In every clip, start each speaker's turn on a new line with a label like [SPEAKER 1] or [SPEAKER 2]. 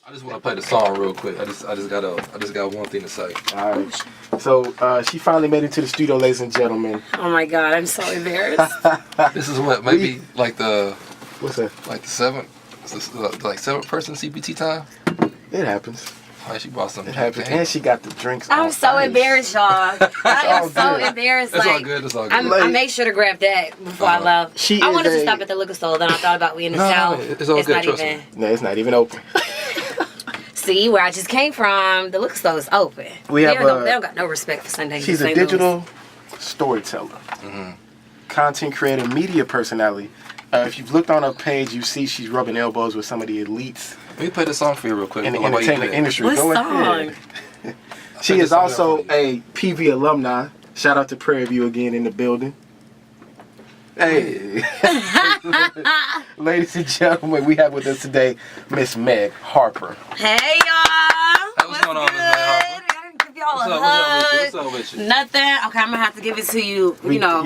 [SPEAKER 1] I just want to play the song real quick. I just got one thing to say.
[SPEAKER 2] All right. So she finally made it to the studio, ladies and gentlemen.
[SPEAKER 3] Oh my God, I'm so embarrassed.
[SPEAKER 1] This is what maybe like the
[SPEAKER 2] what's that?
[SPEAKER 1] Like the seventh person CPT time.
[SPEAKER 2] It happens.
[SPEAKER 1] Oh, she bought some.
[SPEAKER 2] It happens, and she got the drinks.
[SPEAKER 3] I'm so embarrassed, y'all. I am so embarrassed.
[SPEAKER 1] It's
[SPEAKER 3] like,
[SPEAKER 1] all good. It's all good.
[SPEAKER 3] I made sure to grab that before I left. I wanted to stop at the liquor store, then I thought about we in the South.
[SPEAKER 1] It's all good.
[SPEAKER 3] Not even.
[SPEAKER 2] No, it's not even open.
[SPEAKER 3] See, where I just came from, the liquor store is open. They don't got no respect for Sunday.
[SPEAKER 2] She's a digital storyteller, content creator, media personality. If you've looked on her page, you see she's rubbing elbows with some of the elites.
[SPEAKER 1] Let me play this song for you real quick.
[SPEAKER 2] In the entertainment industry.
[SPEAKER 3] What
[SPEAKER 2] Go
[SPEAKER 3] song?
[SPEAKER 2] ahead. She is also a PV alumni. Shout out to Prairie View again in the building. Hey. Ladies and gentlemen, we have with us today Miss Meg Harper.
[SPEAKER 3] Hey, y'all.
[SPEAKER 1] What's going on, Miss Meg Harper?
[SPEAKER 3] I didn't give y'all a hug.
[SPEAKER 1] What's up with you?
[SPEAKER 3] Nothing. Okay, I'm going to have to give it to you, when we done.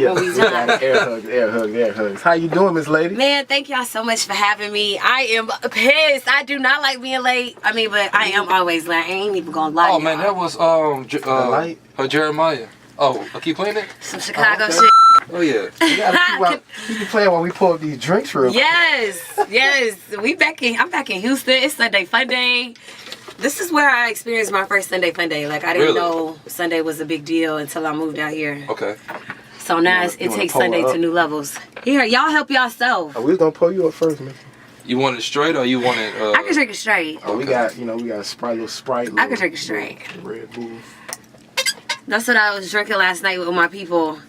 [SPEAKER 2] Air hugs. How you doing, Miss Lady?
[SPEAKER 3] Man, thank y'all so much for having me. I am pissed. I do not like being late. I mean, but I am always late. I ain't even going to lie to
[SPEAKER 1] Oh, man, that was Jeremiah. Oh, I keep playing it?
[SPEAKER 3] Some Chicago shit.
[SPEAKER 1] Oh, yeah.
[SPEAKER 2] You gotta keep playing while we pull up these drinks real quick.
[SPEAKER 3] Yes. I'm back in Houston. It's Sunday Fun Day. This is where I experienced my first Sunday Fun Day. Like, I didn't know Sunday was a big deal until I moved out here.
[SPEAKER 1] Okay.
[SPEAKER 3] So now it takes Sunday to new levels. Here, y'all help yourself.
[SPEAKER 2] We was gonna pull you up first, man.
[SPEAKER 1] You want it straight or you want it?
[SPEAKER 3] I can drink it straight.
[SPEAKER 2] Oh, we got a Sprite.
[SPEAKER 3] I can drink it straight.
[SPEAKER 2] Red Bull.
[SPEAKER 3] That's what I was drinking last night with my people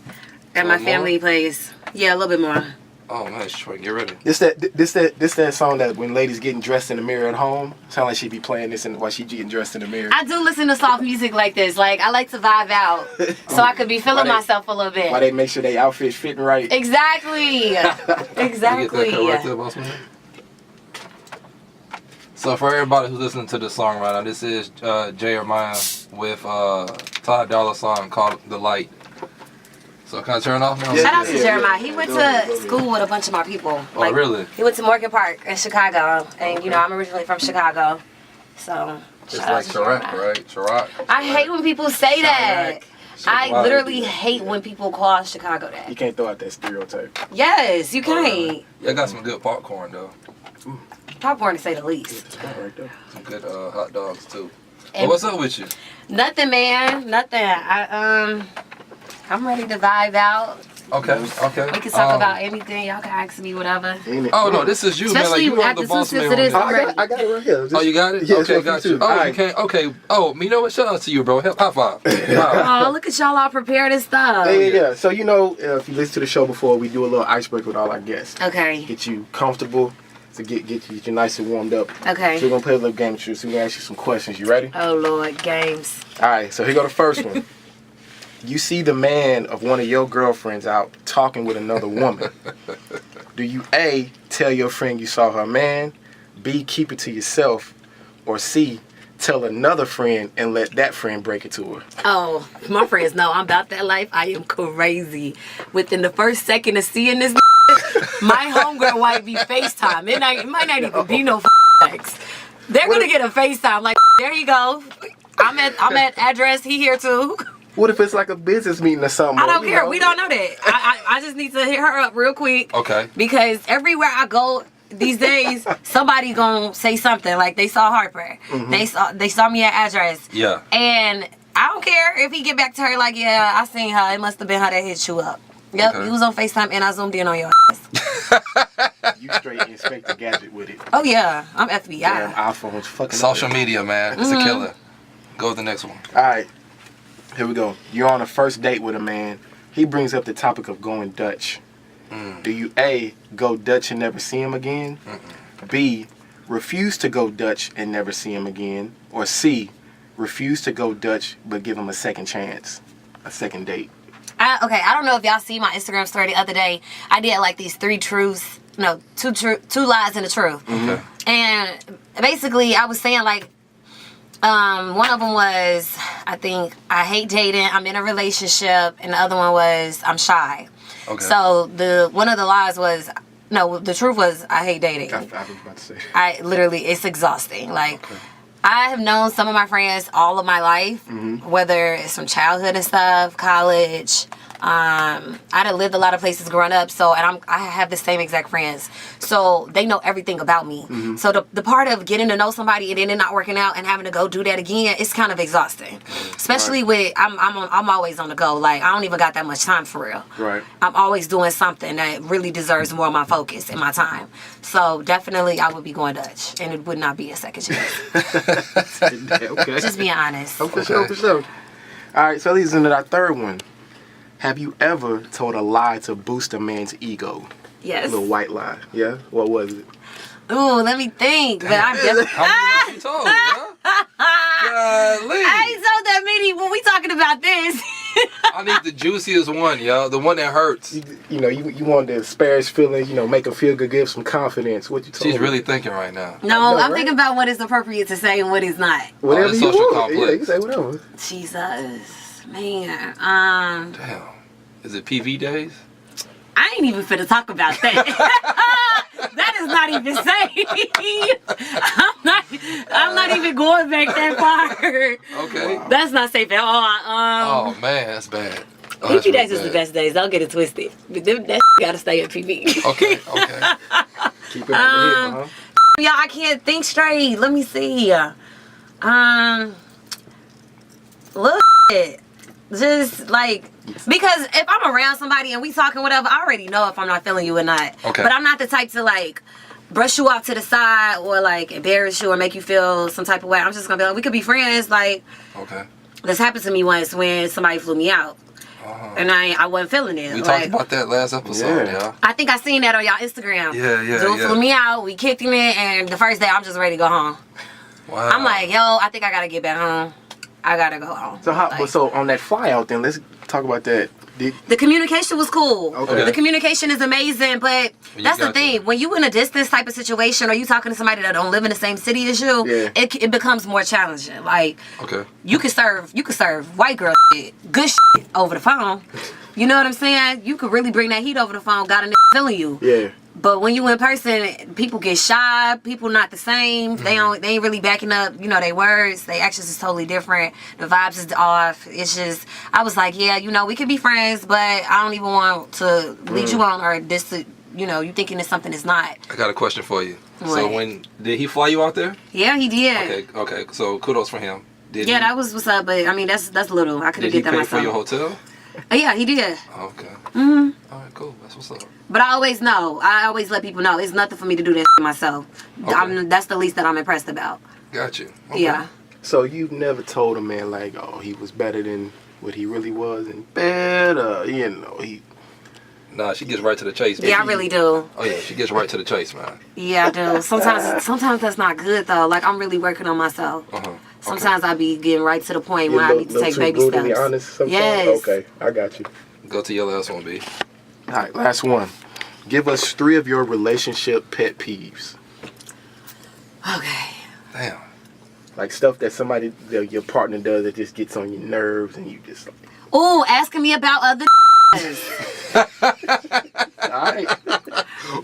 [SPEAKER 3] at my family place. Yeah, a little bit more.
[SPEAKER 1] Oh man, Troy, get ready.
[SPEAKER 2] This that song that when ladies getting dressed in the mirror at home, sound like she be playing this while she getting dressed in the mirror.
[SPEAKER 3] I do listen to soft music like this. Like, I like to vibe out, so I could be feeling myself a little bit.
[SPEAKER 2] Why they make sure they outfit fitting right?
[SPEAKER 3] Exactly. Exactly.
[SPEAKER 1] So for everybody who's listening to this song right now, this is Jeremiah with Todd Dollar song called "The Light." So can I turn off now?
[SPEAKER 3] Shout out to Jeremiah. He went to school with a bunch of my people.
[SPEAKER 1] Oh, really?
[SPEAKER 3] He went to Morgan Park in Chicago, and I'm originally from Chicago, so.
[SPEAKER 1] It's like Chirac, right? Chirac.
[SPEAKER 3] I hate when people say that. I literally hate when people call Chicago that.
[SPEAKER 2] You can't throw out that stereotype.
[SPEAKER 3] Yes, you can't.
[SPEAKER 1] Yeah, I got some good popcorn though.
[SPEAKER 3] Popcorn to say the least.
[SPEAKER 1] Some good hot dogs too. Well, what's up with you?
[SPEAKER 3] Nothing, man. Nothing. I'm ready to vibe out.
[SPEAKER 1] Okay.
[SPEAKER 3] We can talk about anything. Y'all can ask me whatever.
[SPEAKER 1] Oh no, this is you,
[SPEAKER 3] especially
[SPEAKER 1] man. Like, you are the boss man.
[SPEAKER 2] I got it right here.
[SPEAKER 1] Oh, you got it?
[SPEAKER 2] Yeah,
[SPEAKER 1] okay, got you. Oh, you can't. Okay. Oh, you know what? Shout out to you, bro. High five.
[SPEAKER 3] Oh, look at y'all all prepared and stuff.
[SPEAKER 2] Yeah. So if you listen to the show before, we do a little icebreaker with all our guests.
[SPEAKER 3] Okay.
[SPEAKER 2] Get you comfortable. To get you nice and warmed up.
[SPEAKER 3] Okay.
[SPEAKER 2] So we're gonna play a little game with you. So we're gonna ask you some questions. You ready?
[SPEAKER 3] Oh Lord, games.
[SPEAKER 2] Alright, so here go the first one. You see the man of one of your girlfriends out talking with another woman. Do you A, tell your friend you saw her man, B, keep it to yourself, or C, tell another friend and let that friend break it to her?
[SPEAKER 3] Oh, my friends know I'm about that life. I am crazy. Within the first second of seeing this my homegirl might be FaceTime. It might not even be no text. They're gonna get a FaceTime. Like, there you go. I'm at address. He here too.
[SPEAKER 2] What if it's like a business meeting or something?
[SPEAKER 3] I don't care. We don't know that. I just need to hit her up real quick.
[SPEAKER 1] Okay.
[SPEAKER 3] Because everywhere I go these days, somebody gonna say something. Like, they saw Harper. Mm-hmm. They saw me at address.
[SPEAKER 1] Yeah.
[SPEAKER 3] And I don't care if he get back to her like, yeah, I seen her. It must have been her that hit you up. Yep, okay. You was on FaceTime and I zoomed in on your ass.
[SPEAKER 2] You straight Inspector Gadget with it.
[SPEAKER 3] Oh yeah, I'm FBI.
[SPEAKER 2] Damn, iPhone's fucking
[SPEAKER 1] social media, man. It's a killer. Go with the next one.
[SPEAKER 2] Alright, here we go. You're on a first date with a man. He brings up the topic of going Dutch. Do you A, go Dutch and never see him again? B, refuse to go Dutch and never see him again? Or C, refuse to go Dutch but give him a second chance, a second date?
[SPEAKER 3] Okay, I don't know if y'all see my Instagram story the other day. I did like these two lies and a truth. And basically I was saying like, one of them was, I think, I hate dating, I'm in a relationship, and the other one was, I'm shy. Okay. So one of the lies was, No, the truth was I hate dating.
[SPEAKER 2] I was about to say.
[SPEAKER 3] I literally, it's exhausting. Like, I have known some of my friends all of my life, whether it's from childhood and stuff, college. I done lived a lot of places growing up, and I have the same exact friends, so they know everything about me. So the part of getting to know somebody and then it not working out and having to go do that again, it's kind of exhausting. Especially with I'm always on the go. Like, I don't even got that much time for real.
[SPEAKER 2] Right.
[SPEAKER 3] I'm always doing something that really deserves more of my focus and my time. So definitely, I would be going Dutch, and it would not be a second chance.
[SPEAKER 2] Okay.
[SPEAKER 3] Just being honest.
[SPEAKER 2] Oh, for sure. All right, so leads into our third one. Have you ever told a lie to boost a man's ego?
[SPEAKER 3] Yes.
[SPEAKER 2] A little white lie. Yeah? What was it?
[SPEAKER 3] Ooh, let me think. But I'm definitely.
[SPEAKER 1] How many you told, yeah? Golly.
[SPEAKER 3] I ain't told that many when we talking about this.
[SPEAKER 1] I need the juiciest one, yo. The one that hurts.
[SPEAKER 2] You know, you want to spare his feelings, make him feel good, give some confidence. What you told
[SPEAKER 1] She's
[SPEAKER 2] him?
[SPEAKER 1] really thinking right now.
[SPEAKER 3] No, I'm
[SPEAKER 2] right?
[SPEAKER 3] thinking about what is appropriate to say and what is not.
[SPEAKER 2] Whatever
[SPEAKER 1] the
[SPEAKER 2] you
[SPEAKER 1] social
[SPEAKER 2] want.
[SPEAKER 1] complex.
[SPEAKER 2] Yeah, you can say whatever.
[SPEAKER 3] Jesus, man.
[SPEAKER 1] Damn. Is it PV days?
[SPEAKER 3] I ain't even finna talk about that. That is not even safe. I'm not even going back that far.
[SPEAKER 1] Okay.
[SPEAKER 2] Wow.
[SPEAKER 3] That's not safe at all.
[SPEAKER 1] Oh, man, that's bad. Oh, that's
[SPEAKER 3] PV
[SPEAKER 1] really
[SPEAKER 3] days is the
[SPEAKER 1] bad.
[SPEAKER 3] best days. Don't get it twisted. But that gotta stay at PV.
[SPEAKER 1] Okay.
[SPEAKER 2] Keep it on the hip,
[SPEAKER 3] Y'all, I can't think straight. Let me see. Look, just like, because if I'm around somebody and we talking whatever, I already know if I'm not feeling you or not.
[SPEAKER 1] Okay.
[SPEAKER 3] But I'm not the type to like brush you off to the side or like embarrass you or make you feel some type of way. I'm just gonna be like, we could be friends. Like,
[SPEAKER 1] Okay.
[SPEAKER 3] this happened to me once when somebody flew me out. And I wasn't feeling it.
[SPEAKER 1] We
[SPEAKER 3] like,
[SPEAKER 1] talked about that last episode,
[SPEAKER 2] Yeah.
[SPEAKER 1] y'all.
[SPEAKER 3] I think I seen that on y'all Instagram.
[SPEAKER 1] Yeah.
[SPEAKER 3] Dude flew me out. We kicked him in, and the first day I'm just ready to go home.
[SPEAKER 1] Wow.
[SPEAKER 3] I'm like, yo, I think I gotta get back home. I gotta go home.
[SPEAKER 2] So
[SPEAKER 3] Like,
[SPEAKER 2] so on that fly out, then let's talk about that.
[SPEAKER 3] the communication was cool.
[SPEAKER 2] Okay.
[SPEAKER 3] The communication is amazing, but
[SPEAKER 1] You
[SPEAKER 3] that's the
[SPEAKER 1] got
[SPEAKER 3] thing.
[SPEAKER 1] to.
[SPEAKER 3] When you in a distance type of situation, or you talking to somebody that don't live in the same city as you,
[SPEAKER 2] Yeah.
[SPEAKER 3] it becomes more challenging. Like,
[SPEAKER 1] Okay.
[SPEAKER 3] you could serve white girl shit, good shit over the phone. You know what I'm saying? You could really bring that heat over the phone. Got a nigga feeling you.
[SPEAKER 2] Yeah.
[SPEAKER 3] But when you in person, people get shy. People not the same. They ain't really backing up, their words. Their actions is totally different. The vibes is off. It's just, I was like, yeah, we can be friends, but I don't even want to lead you on or this to, you thinking it's something it's not.
[SPEAKER 1] I got a question for you. So
[SPEAKER 3] What?
[SPEAKER 1] did he fly you out there?
[SPEAKER 3] Yeah, he did.
[SPEAKER 1] Okay. So kudos for him. Did
[SPEAKER 3] Yeah,
[SPEAKER 1] he,
[SPEAKER 3] that was what's up. But I mean, that's little. I could have
[SPEAKER 1] Did he
[SPEAKER 3] did that
[SPEAKER 1] pay
[SPEAKER 3] myself.
[SPEAKER 1] for your hotel?
[SPEAKER 3] Yeah, he did.
[SPEAKER 1] Okay.
[SPEAKER 3] hmm
[SPEAKER 1] All right, cool. That's what's up.
[SPEAKER 3] But I always know. I always let people know. It's nothing for me to do that myself.
[SPEAKER 1] Okay.
[SPEAKER 3] That's the least that I'm impressed about.
[SPEAKER 1] Got you. Okay.
[SPEAKER 3] Yeah.
[SPEAKER 2] So you've never told a man like, oh, he was better than what he really was in bed, he.
[SPEAKER 1] Nah, she gets right to the chase.
[SPEAKER 3] Yeah, I
[SPEAKER 1] baby.
[SPEAKER 3] really do.
[SPEAKER 1] Oh yeah, she gets right to the chase, man.
[SPEAKER 3] Yeah, I do. Sometimes that's not good though. Like, I'm really working on myself.
[SPEAKER 1] Okay.
[SPEAKER 3] Sometimes I be getting right to the point
[SPEAKER 2] You're
[SPEAKER 3] where I need to take baby steps.
[SPEAKER 2] Honest sometimes?
[SPEAKER 3] Yes.
[SPEAKER 2] Okay, I got you.
[SPEAKER 1] Go to your last one, B.
[SPEAKER 2] All right, last one. Give us 3 of your relationship pet peeves.
[SPEAKER 3] Okay.
[SPEAKER 1] Damn.
[SPEAKER 2] Like stuff that your partner does that just gets on your nerves and you just like,
[SPEAKER 3] Ooh, asking me about other
[SPEAKER 2] all right.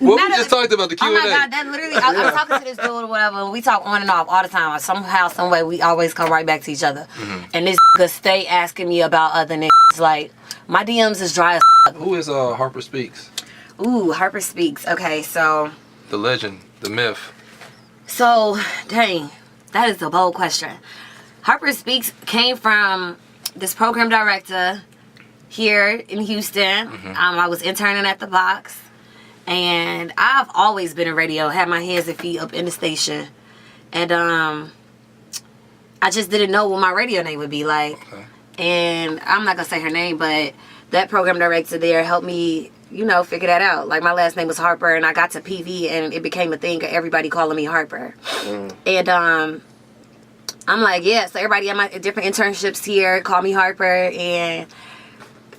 [SPEAKER 1] Well, we just talked about the Q&A.
[SPEAKER 3] Oh my God, that literally, I'm talking to this dude or whatever, and we talk on and off all the time. Somehow, some way, we always come right back to each other. And this nigga stay asking me about other niggas. Like, my DMs is dry as fuck.
[SPEAKER 1] Who is HarperSpeaks?
[SPEAKER 3] Ooh, HarperSpeaks. Okay, so...
[SPEAKER 1] The legend, the myth.
[SPEAKER 3] So, dang, that is a bold question. HarperSpeaks came from this program director here in Houston. I was interning at the box. And I've always been in radio, had my hands and feet up in the station. And I just didn't know what my radio name would be like.
[SPEAKER 1] Okay.
[SPEAKER 3] And I'm not going to say her name, but that program director there helped me, figure that out. Like, my last name was Harper, and I got to PV, and it became a thing of everybody calling me Harper. And I'm like, yeah, so everybody at my different internships here call me Harper. And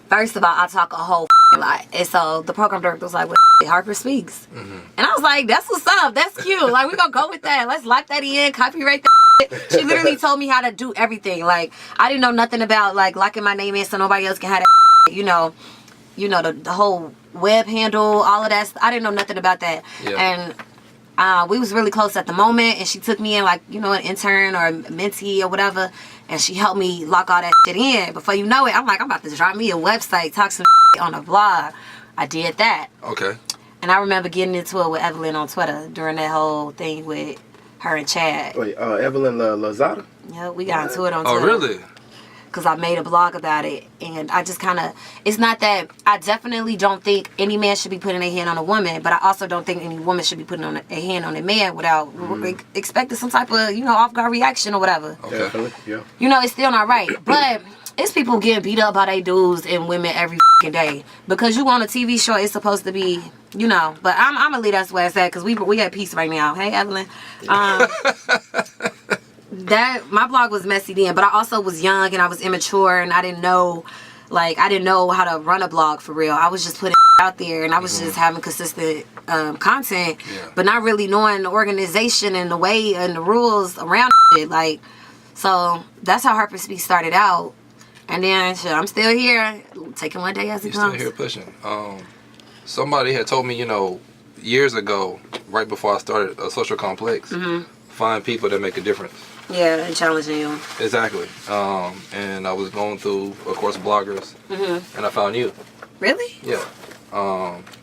[SPEAKER 3] first of all, I talk a whole lot. And so the program director was like, well, Harper Speaks. And I was like, that's what's up. That's cute. Like, we're going to go with that. Let's lock that in, copyright that. She literally told me how to do everything. Like, I didn't know nothing about, like, locking my name in so nobody else can have that. you know, the whole web handle, all of that. I didn't know nothing about that.
[SPEAKER 1] Yeah.
[SPEAKER 3] And we was really close at the moment, and she took me in like, you know, an intern or a mentee or whatever, and she helped me lock all that shit in. Before you know it, I'm like, I'm about to drop me a website, talk some on a blog. I did that.
[SPEAKER 1] Okay.
[SPEAKER 3] And I remember getting into it with Evelyn on Twitter during that whole thing with her and Chad.
[SPEAKER 2] Wait, Evelyn Lazada?
[SPEAKER 3] Yeah, we got into it on Twitter.
[SPEAKER 1] Oh, really?
[SPEAKER 3] Because I made a blog about it, and I just kind of, it's not that, I definitely don't think any man should be putting a hand on a woman, but I also don't think any woman should be putting on a hand on a man without expecting some type of, you know, off-guard reaction or whatever.
[SPEAKER 1] Okay.
[SPEAKER 2] Definitely, yeah.
[SPEAKER 3] You know, it's still not right. But it's people getting beat up by they dudes and women every fucking day. Because you on a TV show, it's supposed to be, you know, but I'm going to leave that where it's at, because we at peace right now. Hey, Evelyn. That my blog was messy then, but I also was young and I was immature and I didn't know how to run a blog for real. I was just putting out there and I was just having consistent content, but not really knowing the organization and the way and the rules around it. Like, so that's how HarperSpeaks started out, and then shit, I'm still here, taking one day as it comes.
[SPEAKER 1] You're still here pushing. Somebody had told me, you know, years ago, right before I started a social complex, find people that make a difference.
[SPEAKER 3] Yeah, and challenging you.
[SPEAKER 1] Exactly. And I was going through, of course, bloggers, and I found you.
[SPEAKER 3] Really?
[SPEAKER 1] Yeah.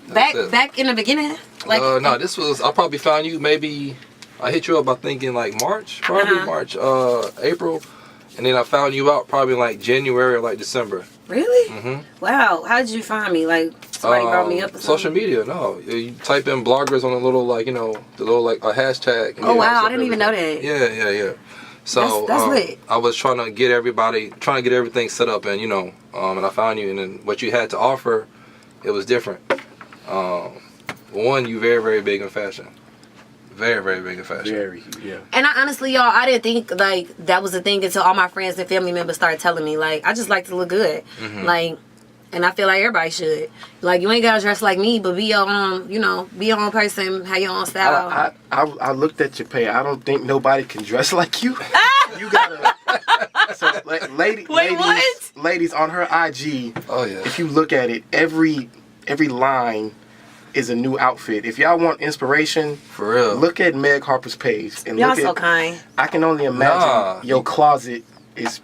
[SPEAKER 3] Back in the beginning? Like,
[SPEAKER 1] no, this was, I probably found you maybe, I hit you up, I think in like March, March, April, and then I found you out probably like January or like December.
[SPEAKER 3] Really? Wow. How did you find me? Like, somebody brought me up or something?
[SPEAKER 1] Social media, no. You type in bloggers on a little, like, you know, the little, like, a hashtag.
[SPEAKER 3] Oh, wow. I didn't even know that.
[SPEAKER 1] Yeah. So,
[SPEAKER 3] that's lit.
[SPEAKER 1] I was trying to get everything set up, and, you know, and I found you, and then what you had to offer, it was different. One, you very, very big in fashion. Very, very big in fashion.
[SPEAKER 2] Very, yeah.
[SPEAKER 3] And I honestly, y'all, I didn't think, like, that was a thing until all my friends and family members started telling me, like, I just like to look good. Like, and I feel like everybody should. Like, you ain't gotta dress like me, but be your own, you know, be your own person, have your own style.
[SPEAKER 2] I looked at your page. I don't think nobody can dress like you. You gotta. So, ladies on her IG.
[SPEAKER 1] Oh yeah.
[SPEAKER 2] If you look at it, every line is a new outfit. If y'all want inspiration,
[SPEAKER 1] for real,
[SPEAKER 2] look at Meg Harper's page and
[SPEAKER 3] y'all
[SPEAKER 2] look
[SPEAKER 3] so
[SPEAKER 2] at.
[SPEAKER 3] kind.
[SPEAKER 2] I can only imagine your closet.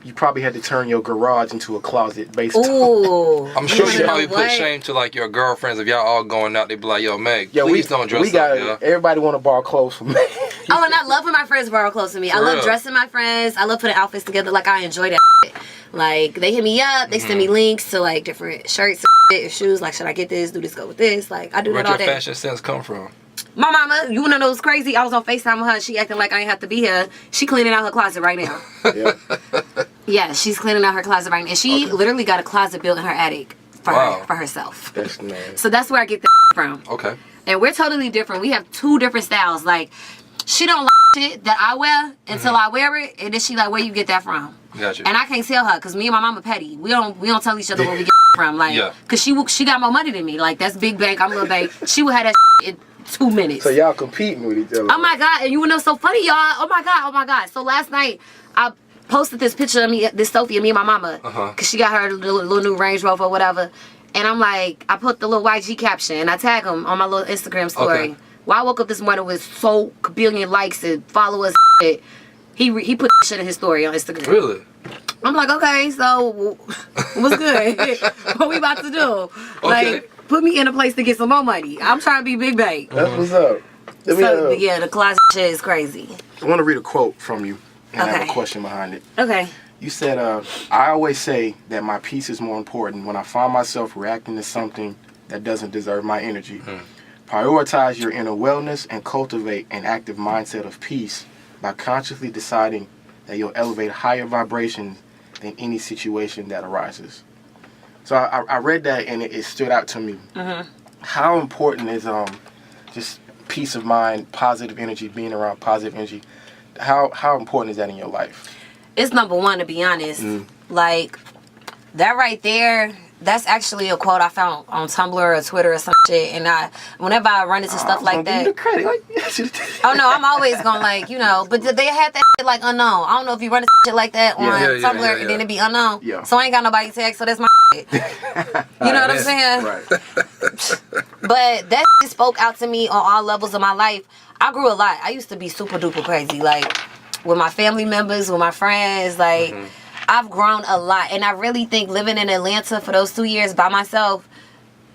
[SPEAKER 2] You probably had to turn your garage into a closet based
[SPEAKER 3] on...
[SPEAKER 1] I'm sure you probably put shame to like your girlfriends. If y'all all going out, they be like, yo, Meg, please don't dress up.
[SPEAKER 2] Everybody want to borrow clothes from me.
[SPEAKER 3] Oh, and I love when my friends borrow clothes from me. I love dressing my friends. I love putting outfits together. Like, I enjoy that shit. Like, they hit me up. They send me links to, like, different shirts and shoes. Like, should I get this? Do this go with this? Like, I do that all day.
[SPEAKER 1] Where'd your fashion sense come from?
[SPEAKER 3] My mama, you wanna know what's crazy? I was on FaceTime with her. She acting like I ain't have to be here. She cleaning out her closet right now. Yeah, she's cleaning out her closet right now. And she literally got a closet built in her attic for herself.
[SPEAKER 2] That's nice.
[SPEAKER 3] So that's where I get the from.
[SPEAKER 1] Okay.
[SPEAKER 3] And we're totally different. We have two different styles. Like, she don't like shit that I wear until I wear it. And then she like, where you get that from?
[SPEAKER 1] Gotcha.
[SPEAKER 3] And I can't tell her because me and my mama petty. We don't tell each other where we get from. Like, because she got more money than me. Like, that's big bank. I'm little bank. She would have that in 2 minutes.
[SPEAKER 2] So y'all competing with each other.
[SPEAKER 3] Oh my God. And you know so funny, y'all. Oh my God. So last night, I posted this picture of me, this selfie of me and my mama. Because she got her little new Range Rover or whatever. And I'm like, I put the little YG caption and I tag him on my little Instagram story.
[SPEAKER 1] Okay.
[SPEAKER 3] Well, I woke up this morning with so billion likes and followers. He put shit in his story on Instagram.
[SPEAKER 1] Really?
[SPEAKER 3] I'm like, okay, so what's good? What we about to do? Like, put me in a place to get some more money. I'm trying to be big bank.
[SPEAKER 2] That's what's up.
[SPEAKER 3] Yeah, the closet shit is crazy.
[SPEAKER 2] I want to read a quote from you, and I have a question behind it.
[SPEAKER 3] Okay.
[SPEAKER 2] You said, I always say that my peace is more important when I find myself reacting to something that doesn't deserve my energy. Prioritize your inner wellness and cultivate an active mindset of peace by consciously deciding that you'll elevate higher vibrations than any situation that arises. So I read that and it stood out to me. How important is just peace of mind, positive energy, being around positive energy? How important is that in your life?
[SPEAKER 3] It's number one, to be honest. Like, that right there, that's actually a quote I found on Tumblr or Twitter or some shit. And whenever I run into stuff like that.
[SPEAKER 2] Give you the credit.
[SPEAKER 3] Oh no, I'm always gonna, like, you know, but they had that shit like unknown. I don't know if you run shit like that on Tumblr and then it be unknown.
[SPEAKER 2] Yeah.
[SPEAKER 3] So I ain't got nobody tag, so that's my shit. You know what I'm saying?
[SPEAKER 2] Right.
[SPEAKER 3] But that shit spoke out to me on all levels of my life. I grew a lot. I used to be super duper crazy, like with my family members, with my friends, like I've grown a lot. And I really think living in Atlanta for those 2 years by myself,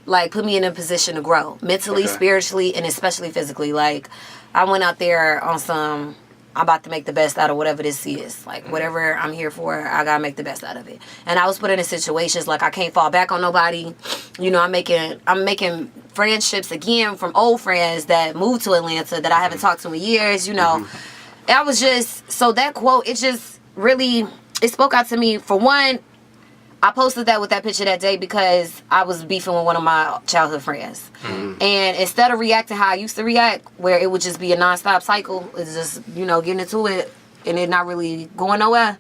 [SPEAKER 3] like, put me in a position to grow mentally, spiritually, and especially physically. Like, I went out there on some, I'm about to make the best out of whatever this is. Like, whatever I'm here for, I gotta make the best out of it. And I was put in situations like I can't fall back on nobody. You know, I'm making friendships again from old friends that moved to Atlanta that I haven't talked to in years. You know, I was just, so that quote, it just really, it spoke out to me. For one, I posted that with that picture that day because I was beefing with one of my childhood friends. And instead of reacting how I used to react, where it would just be a nonstop cycle, it's just, you know, getting into it and it not really going nowhere,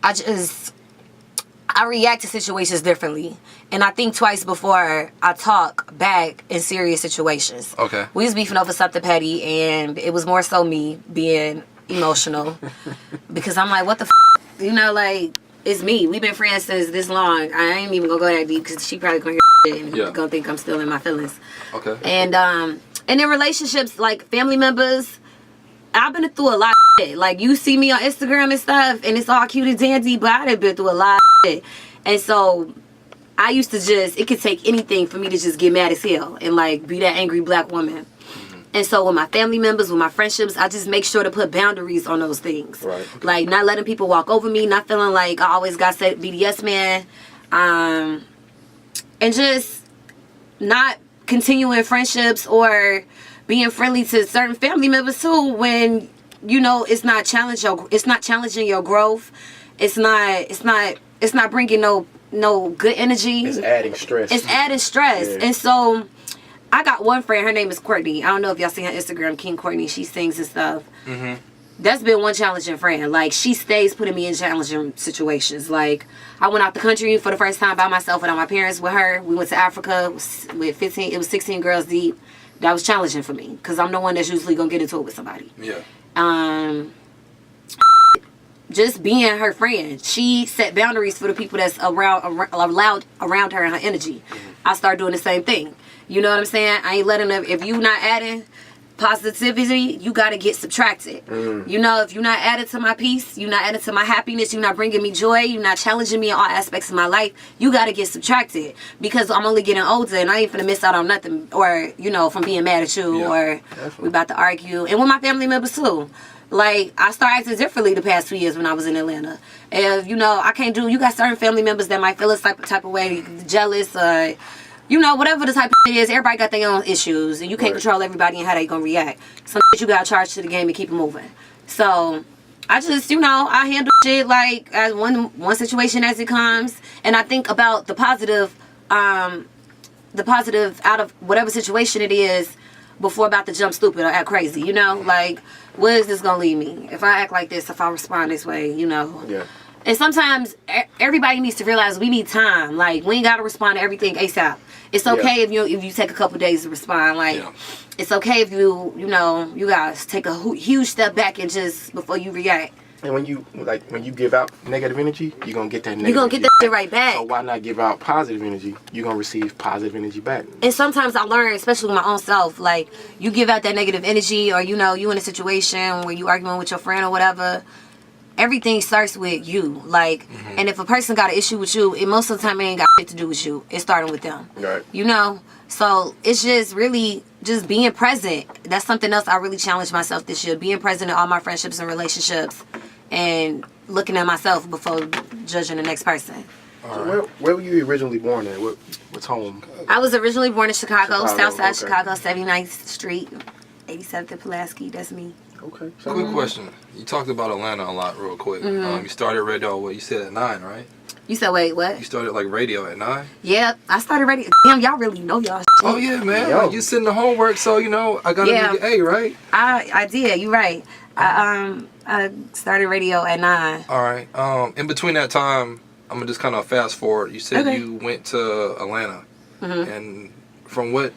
[SPEAKER 3] I react to situations differently. And I think twice before I talk back in serious situations.
[SPEAKER 1] Okay.
[SPEAKER 3] We was beefing over something petty, and it was more so me being emotional because I'm like, what the you know, like, it's me. We've been friends since this long. I ain't even gonna go that deep because she probably gonna hear shit and gonna think I'm still in my feelings.
[SPEAKER 1] Okay.
[SPEAKER 3] And in relationships, like family members, I've been through a lot of shit. Like, you see me on Instagram and stuff, and it's all cute and dandy, but I done been through a lot of shit. And so I used to just, it could take anything for me to just get mad as hell and like be that angry black woman. And so with my family members, with my friendships, I just make sure to put boundaries on those things.
[SPEAKER 2] Right.
[SPEAKER 3] Like, not letting people walk over me, not feeling like I always got to be the yes man. And just not continuing friendships or being friendly to certain family members too when, you know, it's not challenging your growth. It's not bringing no good energy.
[SPEAKER 2] It's adding stress.
[SPEAKER 3] It's adding stress.
[SPEAKER 2] Yeah.
[SPEAKER 3] And so I got one friend, her name is Courtney. I don't know if y'all see her Instagram, King Courtney. She sings and stuff. That's been one challenging friend. Like, she stays putting me in challenging situations. Like, I went out the country for the first time by myself without my parents with her. We went to Africa with 15, it was 16 girls deep. That was challenging for me because I'm the one that's usually going to get into it with somebody.
[SPEAKER 1] Yeah.
[SPEAKER 3] Just being her friend, she set boundaries for the people that's allowed around her and her energy. I start doing the same thing. You know what I'm saying? I ain't letting them, if you not adding positivity, you got to get subtracted. You know, if you're not adding to my peace, you're not adding to my happiness, you're not bringing me joy, you're not challenging me in all aspects of my life, you got to get subtracted because I'm only getting older and I ain't finna miss out on nothing, or, you know, from being mad at you, or we about to argue. And with my family members too. Like, I started acting differently the past 2 years when I was in Atlanta. And, you know, I can't do, you got certain family members that might feel a type of way, jealous, or, you know, whatever the type of it is, everybody got their own issues, and you can't control everybody and how they gonna react. Some you gotta charge to the game and keep it moving. So I just, you know, I handle shit like as one situation as it comes, and I think about the positive out of whatever situation it is before about to jump stupid or act crazy. You know, like, where is this gonna lead me if I act like this? If I respond this way, you know.
[SPEAKER 2] Yeah.
[SPEAKER 3] And sometimes everybody needs to realize we need time. Like, we ain't gotta respond to everything ASAP. It's okay if you take a couple days to respond. Like, it's okay if you guys take a huge step back and just before you react.
[SPEAKER 2] And when you give out negative energy, you're gonna get that negative.
[SPEAKER 3] You're gonna get that shit right back.
[SPEAKER 2] So why not give out positive energy? You're gonna receive positive energy back.
[SPEAKER 3] And sometimes I learn, especially with my own self, like, you give out that negative energy, or, you know, you in a situation where you arguing with your friend or whatever. Everything starts with you, like, and if a person got an issue with you, it most of the time it ain't got shit to do with you. It's starting with them,
[SPEAKER 2] right?
[SPEAKER 3] You know, so it's just really just being present. That's something else I really challenged myself this year: being present in all my friendships and relationships, and looking at myself before judging the next person.
[SPEAKER 2] So where were you originally born at? What's home?
[SPEAKER 3] I was originally born in Chicago, Southside Chicago, 79th Street, 87th and Pulaski. That's me.
[SPEAKER 2] Okay.
[SPEAKER 1] Quick question. You talked about Atlanta a lot real quick. You started radio, you said at 9, right?
[SPEAKER 3] You said, wait, what?
[SPEAKER 1] You started like radio at 9?
[SPEAKER 3] Yeah, I started radio. Damn, y'all really know y'all shit.
[SPEAKER 1] Oh, yeah, man. Like, you sitting the homework, so, you know, I got to make an A, right?
[SPEAKER 3] I did. You're right. I started radio at 9.
[SPEAKER 1] All right. In between that time, I'm going to just kind of fast forward. You said you went to Atlanta. And from what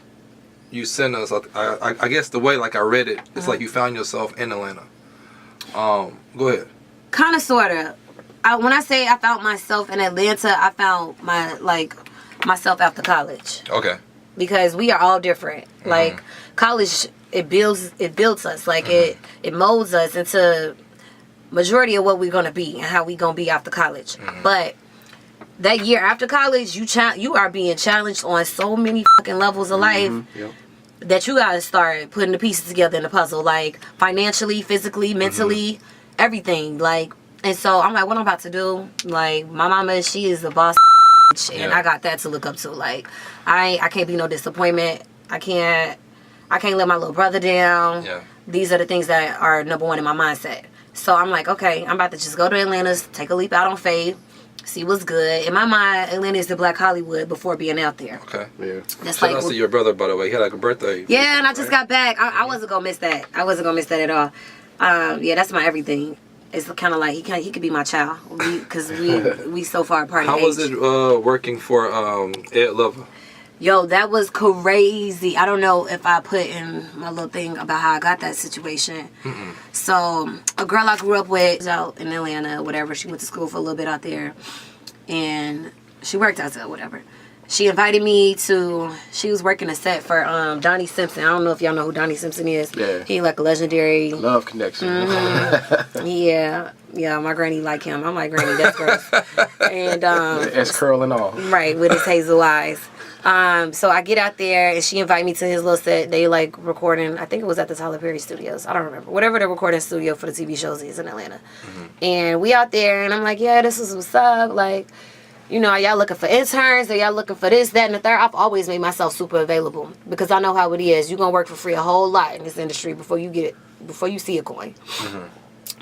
[SPEAKER 1] you sent us, I guess the way like I read it, it's like you found yourself in Atlanta. Go ahead.
[SPEAKER 3] Kind of, sort of. When I say I found myself in Atlanta, I found myself after college.
[SPEAKER 1] Okay.
[SPEAKER 3] Because we are all different. Like, college, it builds us. Like, it molds us into majority of what we're going to be and how we going to be after college. But that year after college, you are being challenged on so many fucking levels of life that you got to start putting the pieces together in the puzzle. Like, financially, physically, mentally, everything. Like, and so I'm like, what I'm about to do? Like, my mama, she is a boss. And I got that to look up to. Like, I can't be no disappointment. I can't let my little brother down.
[SPEAKER 1] Yeah.
[SPEAKER 3] These are the things that are number one in my mindset. So I'm like, okay, I'm about to just go to Atlanta, take a leap out on faith, see what's good. In my mind, Atlanta is the Black Hollywood before being out there.
[SPEAKER 1] Okay.
[SPEAKER 2] Yeah.
[SPEAKER 3] That's
[SPEAKER 1] Shout
[SPEAKER 3] like,
[SPEAKER 1] out to your brother, by the way. He had like a birthday.
[SPEAKER 3] yeah, and I just got back. I wasn't gonna miss that. I wasn't gonna miss that at all. Yeah, that's my everything. It's kind of like he could be my child because we so far apart.
[SPEAKER 1] How
[SPEAKER 3] in
[SPEAKER 1] was
[SPEAKER 3] age.
[SPEAKER 1] it working for Ed Lover?
[SPEAKER 3] Yo, that was crazy. I don't know if I put in my little thing about how I got that situation. So, a girl I grew up with was out in Atlanta, whatever. She went to school for a little bit out there. And she worked out there, whatever. She invited me to, she was working a set for Donnie Simpson. I don't know if y'all know who Donnie Simpson is.
[SPEAKER 2] Yeah.
[SPEAKER 3] He like a legendary.
[SPEAKER 2] Love connection.
[SPEAKER 3] Yeah, my granny like him. I'm like, granny, that's gross. And
[SPEAKER 2] S curl and all.
[SPEAKER 3] right, with his hazel eyes. So I get out there and she invited me to his little set. They like recording, I think it was at the Tyler Perry Studios. I don't remember. Whatever the recording studio for the TV shows is in Atlanta. And we out there and I'm like, yeah, this is what's up. Like, you know, are y'all looking for interns? Are y'all looking for this, that, and the third? I've always made myself super available because I know how it is. You're going to work for free a whole lot in this industry before you see a coin.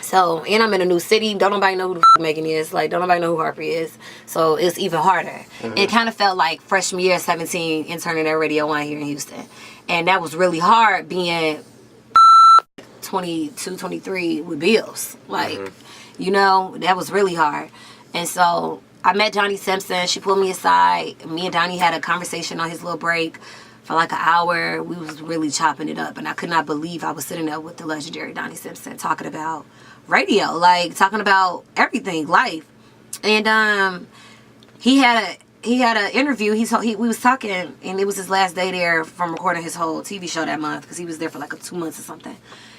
[SPEAKER 3] So, and I'm in a new city. Don't nobody know who the f*** Megan is. Like, don't nobody know who Harper is. So, it's even harder. It kind of felt like freshman year, 17, interning at Radio 1 here in Houston. And that was really hard being 22, 23 with bills. Like, you know, that was really hard. And so, I met Donnie Simpson. She pulled me aside. Me and Donnie had a conversation on his little break for like an hour. We was really chopping it up. And I could not believe I was sitting there with the legendary Donnie Simpson talking about radio, like talking about everything, life. And he had an interview. We was talking, and it was his last day there from recording his whole TV show that month because he was there for like 2 months or something.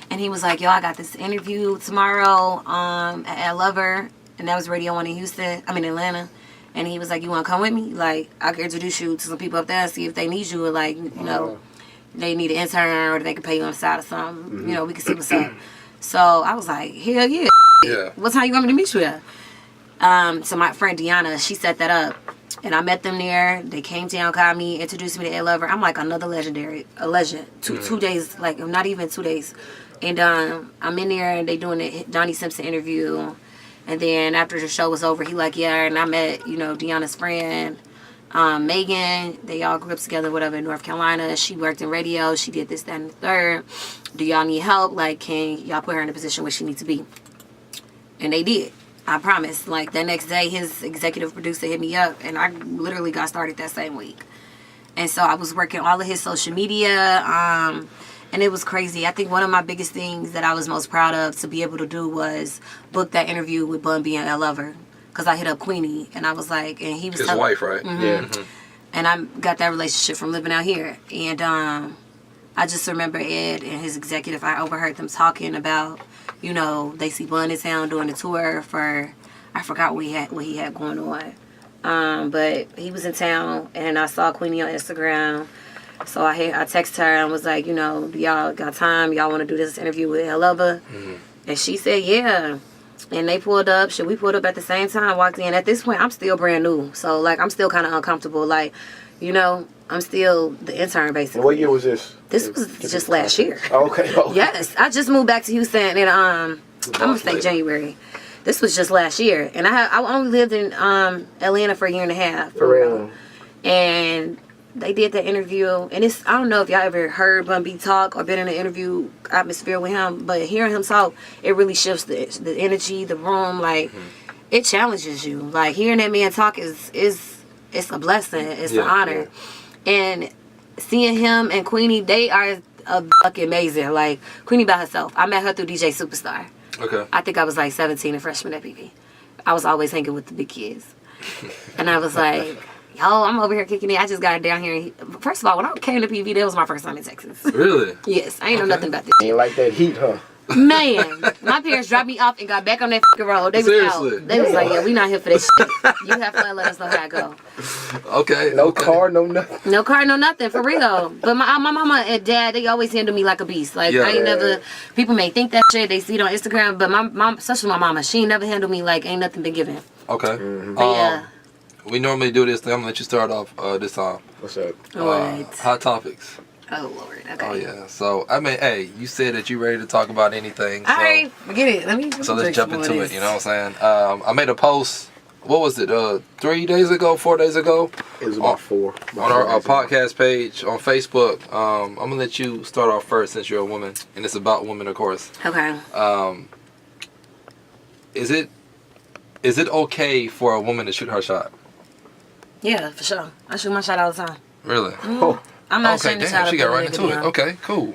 [SPEAKER 3] And he was like, yo, I got this interview tomorrow at Lover. And that was Radio 1 in Atlanta. And he was like, you want to come with me? Like, I can introduce you to some people up there and see if they need you. Or like, you know, they need an intern or they can pay you on the side or something. You know, we can see what's up. So I was like, hell yeah. What time you want me to meet you at? So my friend Deanna, she set that up. And I met them there. They came down, called me, introduced me to Ed Lover. I'm like another a legend. Two days, like not even 2 days. And I'm in there and they doing the Donnie Simpson interview. And then after the show was over, he like, yeah, and I met, you know, Deanna's friend, Megan. They all grew up together, whatever, in North Carolina. She worked in radio. She did this, that, and the third. Do y'all need help? Like, can y'all put her in a position where she needs to be? And they did. I promise. Like, the next day, his executive producer hit me up, and I literally got started that same week. And so I was working all of his social media, and it was crazy. I think one of my biggest things that I was most proud of to be able to do was book that interview with Bun B and Ed Lover. Because I hit up Queenie, and I was like, and he was
[SPEAKER 1] his wife, right?
[SPEAKER 2] Yeah.
[SPEAKER 3] And I got that relationship from living out here. And I just remember Ed and his executive, I overheard them talking about, you know, they see Bun in town doing a tour for, I forgot what he had going on. But he was in town, and I saw Queenie on Instagram. So I texted her and was like, you know, do y'all got time? Y'all want to do this interview with Ed Lover? And she said, yeah. And they pulled up. We pulled up at the same time, walked in. At this point, I'm still brand new. So, like, I'm still kind of uncomfortable. Like, you know, I'm still the intern, basically.
[SPEAKER 2] And what year was this?
[SPEAKER 3] This was just last year.
[SPEAKER 2] Okay.
[SPEAKER 3] Yes. I just moved back to Houston in, I'm going to say January. This was just last year. And I only lived in Atlanta for a year and a half. For real. And they did the interview, and I don't know if y'all ever heard Bun B talk or been in an interview atmosphere with him, but hearing him talk, it really shifts the energy, the room, like, it challenges you. Like, hearing that man talk is it's a blessing, it's an honor. And seeing him and Queenie, they are fucking amazing. Like, Queenie by herself, I met her through DJ Superstar.
[SPEAKER 1] Okay.
[SPEAKER 3] I think I was like 17, a freshman at PV. I was always hanging with the big kids. And I was like, yo, I'm over here kicking it. I just got down here. First of all, when I came to PV, that was my first time in Texas.
[SPEAKER 1] Really?
[SPEAKER 3] Yes, I ain't know nothing about this.
[SPEAKER 2] Ain't like that heat, huh?
[SPEAKER 3] Man, my parents dropped me off and got back on that fucking road. They was
[SPEAKER 1] Seriously?
[SPEAKER 3] out. They was like, yeah, we not here for that shit. You have fun, let us know how it go.
[SPEAKER 1] Okay.
[SPEAKER 2] No
[SPEAKER 1] okay.
[SPEAKER 2] car, no nothing.
[SPEAKER 3] No car, no nothing, for real. But my mama and dad, they always handle me like a beast. Like,
[SPEAKER 1] Yeah.
[SPEAKER 3] I ain't never, people may think that shit, they see it on Instagram, but my mom, especially my mama, she ain't never handled me like ain't nothing been given.
[SPEAKER 1] Okay.
[SPEAKER 3] But yeah.
[SPEAKER 1] We normally do this thing. I'm gonna let you start off this time.
[SPEAKER 2] What's up?
[SPEAKER 3] Alright.
[SPEAKER 1] Hot topics.
[SPEAKER 3] Oh, Lord. Okay.
[SPEAKER 1] Oh yeah. So I mean, hey, you said that you ready to talk about anything. So,
[SPEAKER 3] Alright, forget it. Let me
[SPEAKER 1] so let's jump into it. You know what I'm saying? I made a post. What was it? 3 days ago? 4 days ago?
[SPEAKER 2] It was about 4.
[SPEAKER 1] On our podcast page on Facebook. I'm gonna let you start off first since you're a woman, and it's about women, of course.
[SPEAKER 3] Okay.
[SPEAKER 1] Is it okay for a woman to shoot her shot?
[SPEAKER 3] Yeah, for sure. I shoot my shot all the time.
[SPEAKER 1] Really?
[SPEAKER 2] Oh,
[SPEAKER 3] I'm not
[SPEAKER 1] Okay,
[SPEAKER 3] ashamed to
[SPEAKER 1] damn,
[SPEAKER 3] shout
[SPEAKER 1] she
[SPEAKER 3] up
[SPEAKER 1] got
[SPEAKER 3] a
[SPEAKER 1] right
[SPEAKER 3] nigga,
[SPEAKER 1] into it.
[SPEAKER 3] you know.
[SPEAKER 1] Okay, cool.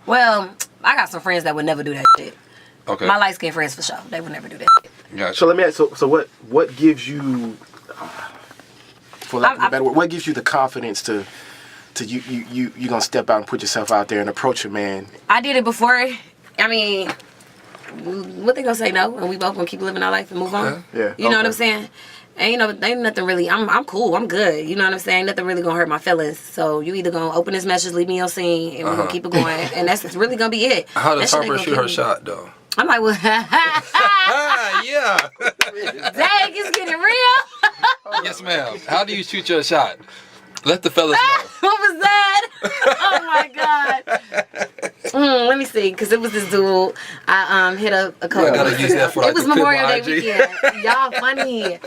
[SPEAKER 3] Well, I got some friends that would never do that shit.
[SPEAKER 1] Okay.
[SPEAKER 3] My light skinned friends for sure. They would never do that shit.
[SPEAKER 1] Gotcha.
[SPEAKER 2] so let me ask. So what gives you, for lack of a better word, what gives you the confidence to you gonna step out and put yourself out there and approach a man?
[SPEAKER 3] I did it before. I mean, what they gonna say no? And we both gonna keep living our life and move on.
[SPEAKER 2] Yeah.
[SPEAKER 3] You know what
[SPEAKER 2] okay.
[SPEAKER 3] I'm saying? Ain't nothing really. I'm cool. I'm good. You know what I'm saying? Ain't nothing really gonna hurt my feelings. So you either gonna open this message, leave me on scene, and we're gonna keep it going. And that's really gonna be it.
[SPEAKER 1] How does
[SPEAKER 3] That shit ain't
[SPEAKER 1] Harper
[SPEAKER 3] gonna
[SPEAKER 1] shoot
[SPEAKER 3] kill
[SPEAKER 1] her
[SPEAKER 3] me.
[SPEAKER 1] shot though?
[SPEAKER 3] I'm like, well,
[SPEAKER 1] Yeah.
[SPEAKER 3] dang, it's getting real.
[SPEAKER 1] Yes, ma'am. How do you shoot your shot? Let the fellas know.
[SPEAKER 3] What was that? Oh my god. Let me see, cause it was this dude. I hit up a couple.
[SPEAKER 1] I gotta use that for like
[SPEAKER 3] It was
[SPEAKER 1] the clip
[SPEAKER 3] Memorial
[SPEAKER 1] on
[SPEAKER 3] Day
[SPEAKER 1] IG.
[SPEAKER 3] weekend. Y'all funny.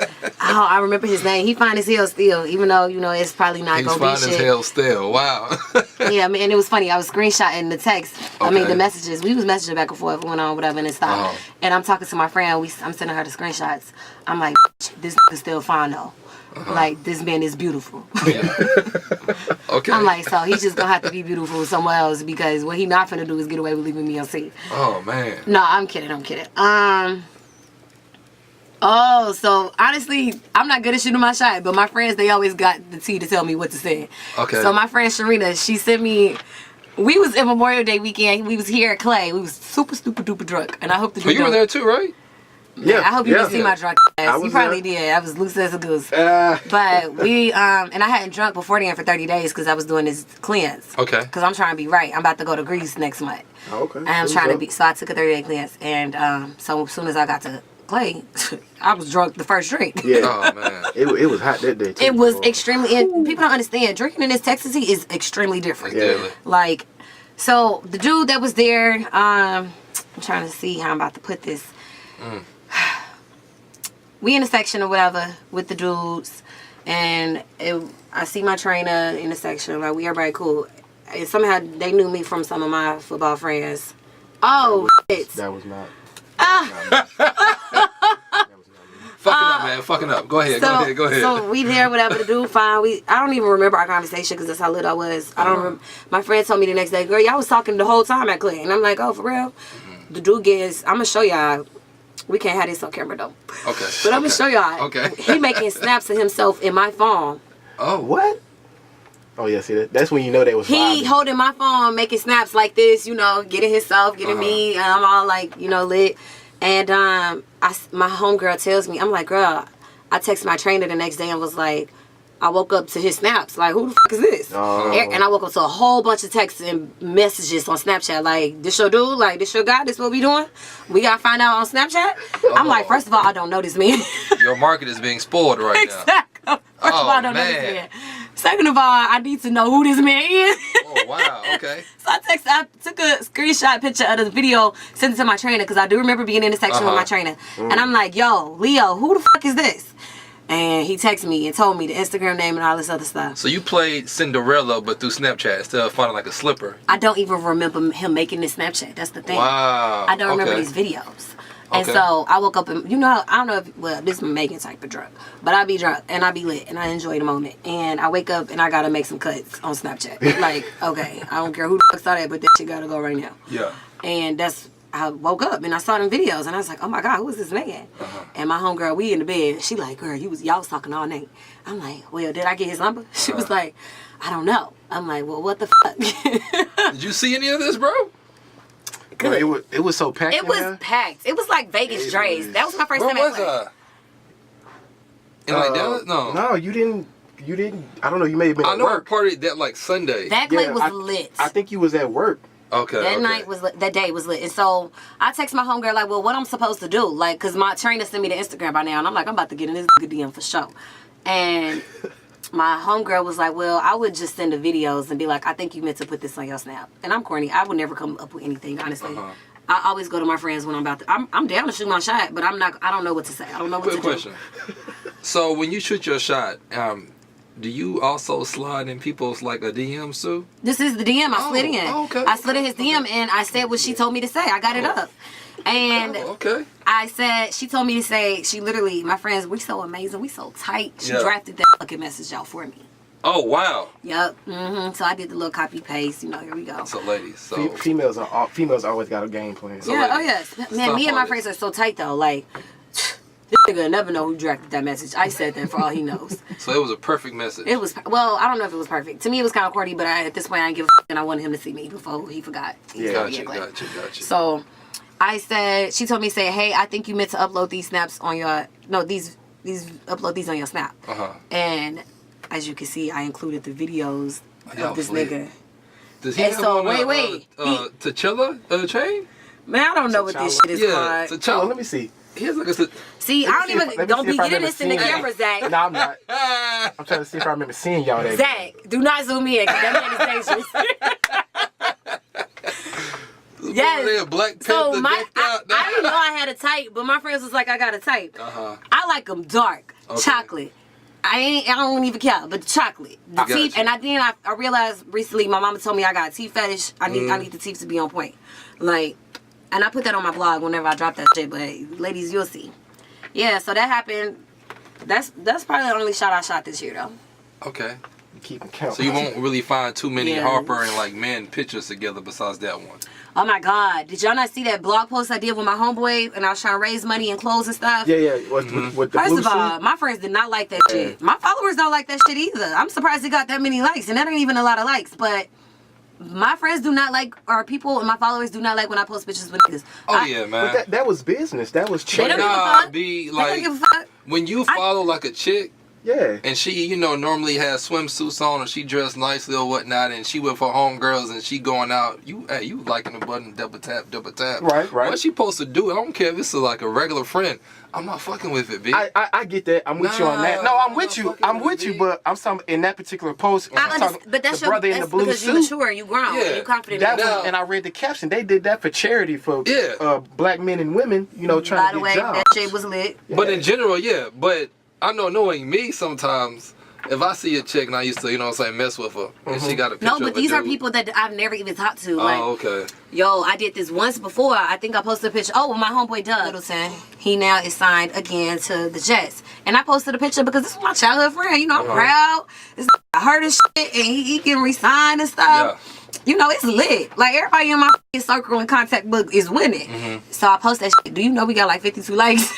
[SPEAKER 3] Oh, I remember his name. He fine as hell still, even though it's probably not
[SPEAKER 1] He's
[SPEAKER 3] gonna
[SPEAKER 1] fine
[SPEAKER 3] be
[SPEAKER 1] as
[SPEAKER 3] shit.
[SPEAKER 1] hell still. Wow.
[SPEAKER 3] Yeah, I mean, and it was funny. I was screenshotting the text. I mean,
[SPEAKER 1] Okay.
[SPEAKER 3] the messages. We was messaging back and forth, went on, whatever, and it stopped.
[SPEAKER 1] Uh-huh.
[SPEAKER 3] And I'm talking to my friend. I'm sending her the screenshots. I'm like, this is still fine though. Like, this man is beautiful.
[SPEAKER 1] Okay.
[SPEAKER 3] I'm like, so he's just gonna have to be beautiful somewhere else because what he not finna do is get away with leaving me on scene.
[SPEAKER 1] Oh man.
[SPEAKER 3] No, I'm kidding. Oh, so honestly, I'm not good at shooting my shot, but my friends, they always got the tea to tell me what to say.
[SPEAKER 1] Okay.
[SPEAKER 3] So my friend Sharina, she sent me. We was in Memorial Day weekend. We was here at Clay. We was super duper drunk, and I hope the
[SPEAKER 1] But you were there too, right?
[SPEAKER 2] Yeah.
[SPEAKER 3] I hope you didn't see my drunk ass. You
[SPEAKER 2] was
[SPEAKER 3] probably
[SPEAKER 2] there.
[SPEAKER 3] did. I was loose as a goose.
[SPEAKER 2] Ah.
[SPEAKER 3] But we and I hadn't drunk before then for 30 days because I was doing this cleanse.
[SPEAKER 1] Okay.
[SPEAKER 3] Because I'm trying to be right. I'm about to go to Greece next month.
[SPEAKER 2] Okay.
[SPEAKER 3] And I'm trying to be. So I took a 30-day cleanse, and so as soon as I got to Clay, I was drunk the first drink.
[SPEAKER 2] Yeah.
[SPEAKER 1] Oh man.
[SPEAKER 2] It was hot that day too.
[SPEAKER 3] It was extremely. And people don't understand. Drinking in this Texas heat is extremely different.
[SPEAKER 2] Yeah.
[SPEAKER 1] Deadly.
[SPEAKER 3] Like, so the dude that was there, I'm trying to see how I'm about to put this. We in a section or whatever with the dudes, and I see my trainer in the section. Like, we everybody cool. And somehow they knew me from some of my football friends. Oh, shit.
[SPEAKER 2] That was not.
[SPEAKER 1] Fucking up, man. Fucking up. Go ahead. Go ahead.
[SPEAKER 3] So we there, whatever. The dude fine. I don't even remember our conversation because that's how lit I was. I don't remember. My friend told me the next day, girl, y'all was talking the whole time at Clay. And I'm like, oh, for real? The dude gets, I'm going to show y'all. We can't have this on camera, though.
[SPEAKER 1] Okay.
[SPEAKER 3] But I'm going to show y'all.
[SPEAKER 1] Okay.
[SPEAKER 3] He making snaps of himself in my phone.
[SPEAKER 1] Oh.
[SPEAKER 2] What? Oh yeah, see that's when you know they was
[SPEAKER 3] He
[SPEAKER 2] vibing.
[SPEAKER 3] holding my phone, making snaps like this, getting himself, getting me, and I'm all like, lit. And my homegirl tells me, I'm like, girl, I texted my trainer the next day and was like, I woke up to his snaps. Like, who the fuck is this?
[SPEAKER 2] Oh.
[SPEAKER 3] And I woke up to a whole bunch of texts and messages on Snapchat. Like, this your dude? Like, this your guy? This what we doing? We got to find out on Snapchat? I'm like, first of all, I don't know this man.
[SPEAKER 1] Your market is being spoiled right now.
[SPEAKER 3] Exactly. First of all, I don't know this
[SPEAKER 1] man.
[SPEAKER 3] man. Second of all, I need to know who this man is.
[SPEAKER 1] Oh wow. Okay.
[SPEAKER 3] So I took a screenshot picture of the video, sent it to my trainer, because I do remember being in the section with my trainer. And I'm like, yo, Leo, who the fuck is this? And he texted me and told me the Instagram name and all this other stuff.
[SPEAKER 1] So you played Cinderella, but through Snapchat instead of finding like a slipper.
[SPEAKER 3] I don't even remember him making this Snapchat. That's the thing.
[SPEAKER 1] Wow.
[SPEAKER 3] I don't remember
[SPEAKER 1] Okay.
[SPEAKER 3] these videos. And
[SPEAKER 1] Okay.
[SPEAKER 3] so I woke up and, I don't know if, well, this is Megan type of drunk, but I be drunk and I be lit and I enjoy the moment. And I wake up and I gotta make some cuts on Snapchat. Like, okay, I don't care who the fuck saw that, but that shit gotta go right now.
[SPEAKER 1] Yeah.
[SPEAKER 3] And that's I woke up and I saw them videos and I was like, oh my God, who is this man? And my homegirl, we in the bed. She like, girl, y'all was talking all night. I'm like, well, did I get his number? She was like, I don't know. I'm like, well, what the fuck?
[SPEAKER 1] Did you see any of this, bro?
[SPEAKER 2] Bro, it was so packed.
[SPEAKER 3] It was packed. It was like Vegas Dre's. That was my first time
[SPEAKER 1] Where
[SPEAKER 3] at
[SPEAKER 1] was
[SPEAKER 3] Atlanta.
[SPEAKER 1] I? In like Dallas? No.
[SPEAKER 2] No, you didn't. I don't know. You may have been
[SPEAKER 1] I
[SPEAKER 2] at
[SPEAKER 1] know I
[SPEAKER 2] work.
[SPEAKER 1] partied that like Sunday.
[SPEAKER 3] That place was lit.
[SPEAKER 2] I think you was at work.
[SPEAKER 1] Okay.
[SPEAKER 3] That night was lit. That day was lit. And so I text my homegirl like, well, what I'm supposed to do? Like, because my trainer sent me the Instagram by now. And I'm like, I'm about to get in this DM for sure. And my homegirl was like, well, I would just send the videos and be like, I think you meant to put this on your Snap. And I'm corny. I would never come up with anything, honestly. I always go to my friends when I'm about to. I'm down to shoot my shot, but I don't know what to say. I don't know what
[SPEAKER 1] Quick
[SPEAKER 3] to
[SPEAKER 1] question. So when you shoot your shot, do you also slide in people's like a DM, Sue?
[SPEAKER 3] do. This is the DM I slid in.
[SPEAKER 1] Okay.
[SPEAKER 3] I slid in his DM and I said what she told me to say. I got it up. And
[SPEAKER 1] Okay.
[SPEAKER 3] I said, she told me to say, she literally, my friends, we so amazing, we so tight. She drafted that fucking message out for me.
[SPEAKER 1] Oh, wow.
[SPEAKER 3] Yep. So I did the little copy paste. You know, here we go.
[SPEAKER 1] So, ladies, so
[SPEAKER 2] Females always got a game plan.
[SPEAKER 1] So,
[SPEAKER 3] Yeah. Oh
[SPEAKER 1] ladies,
[SPEAKER 3] yes. Man, me and my friends are so tight though. Like, this nigga never know who drafted that message. I said that for all he knows.
[SPEAKER 1] So it was a perfect message.
[SPEAKER 3] It was, well, I don't know if it was perfect. To me, it was kind of corny, but at this point, I didn't give a and I wanted him to see me before he forgot.
[SPEAKER 1] Gotcha.
[SPEAKER 3] So I said, she told me, say, hey, I think you meant to upload these snaps on your, no, upload these on your Snap. And as you can see, I included the videos of this nigga.
[SPEAKER 1] Does he
[SPEAKER 3] And
[SPEAKER 1] have
[SPEAKER 3] so,
[SPEAKER 1] on
[SPEAKER 3] wait.
[SPEAKER 1] T'Challa chain?
[SPEAKER 3] Man, I don't know what this shit is
[SPEAKER 1] Yeah,
[SPEAKER 3] called.
[SPEAKER 1] T'Challa.
[SPEAKER 2] Let me see.
[SPEAKER 1] He has like a...
[SPEAKER 3] See, I don't even, don't be getting this in the camera, Zach.
[SPEAKER 2] No, I'm not. I'm trying to see if I remember seeing y'all that.
[SPEAKER 3] Zach, do not zoom in, because that man is dangerous. Yes.
[SPEAKER 1] Black
[SPEAKER 3] So
[SPEAKER 1] Panther decked out.
[SPEAKER 3] I didn't know I had a type, but my friends was like, I got a type. I like them dark, chocolate. I don't even care, but chocolate. The teeth, and I realized recently, my mama told me I got a teeth fetish. I need the teeth to be on point. Like, and I put that on my blog whenever I drop that shit, but ladies, you'll see. Yeah, so that happened. That's probably the only shot I shot this year though.
[SPEAKER 1] Okay.
[SPEAKER 2] Keep count.
[SPEAKER 1] So you won't really find too many Harper and like men pictures together besides that one.
[SPEAKER 3] Oh my God! Did y'all not see that blog post I did with my homeboy and I was trying to raise money and clothes and stuff?
[SPEAKER 2] Yeah. With the
[SPEAKER 3] First
[SPEAKER 2] blue
[SPEAKER 3] of all,
[SPEAKER 2] suit?
[SPEAKER 3] my friends did not like that shit. My followers don't like that shit either. I'm surprised it got that many likes, and that ain't even a lot of likes. But my friends do not like, or people and my followers do not like when I post pictures with niggas.
[SPEAKER 1] Yeah, man.
[SPEAKER 2] But that was business. That was
[SPEAKER 3] They
[SPEAKER 2] cheap.
[SPEAKER 3] don't give a fuck.
[SPEAKER 1] Be
[SPEAKER 3] They
[SPEAKER 1] like
[SPEAKER 3] don't give a fuck.
[SPEAKER 1] when you follow like a chick.
[SPEAKER 2] Yeah.
[SPEAKER 1] And she, normally has swimsuits on or she dressed nicely or whatnot, and she with her homegirls and she going out. You liking the button, double tap.
[SPEAKER 2] Right.
[SPEAKER 1] What she supposed to do? I don't care if it's like a regular friend. I'm not fucking with it, B.
[SPEAKER 2] I get that. I'm with you on that. No, I'm with you. But I'm talking in that particular post.
[SPEAKER 3] But that's
[SPEAKER 2] the brother in the blue
[SPEAKER 3] because
[SPEAKER 2] suit.
[SPEAKER 3] you mature, you grown, you confident.
[SPEAKER 2] That was, and I read the caption. They did that for charity for black men and women. Trying to get jobs.
[SPEAKER 3] By the way, that shit was lit.
[SPEAKER 1] But in general, but I know knowing me sometimes, if I see a chick and I used to, mess with her, and she got a picture
[SPEAKER 3] No, but
[SPEAKER 1] of a
[SPEAKER 3] these are
[SPEAKER 1] dude.
[SPEAKER 3] people that I've never even talked to. Like,
[SPEAKER 1] okay.
[SPEAKER 3] Yo, I did this once before. I think I posted a picture. Oh, with my homeboy Doug Littleton. He now is signed again to the Jets. And I posted a picture because this is my childhood friend. I'm proud. I heard his shit and he can resign and stuff.
[SPEAKER 1] Yeah.
[SPEAKER 3] It's lit. Like, everybody in my circle and contact book is winning. So I post that shit. Do you know we got like 52 likes?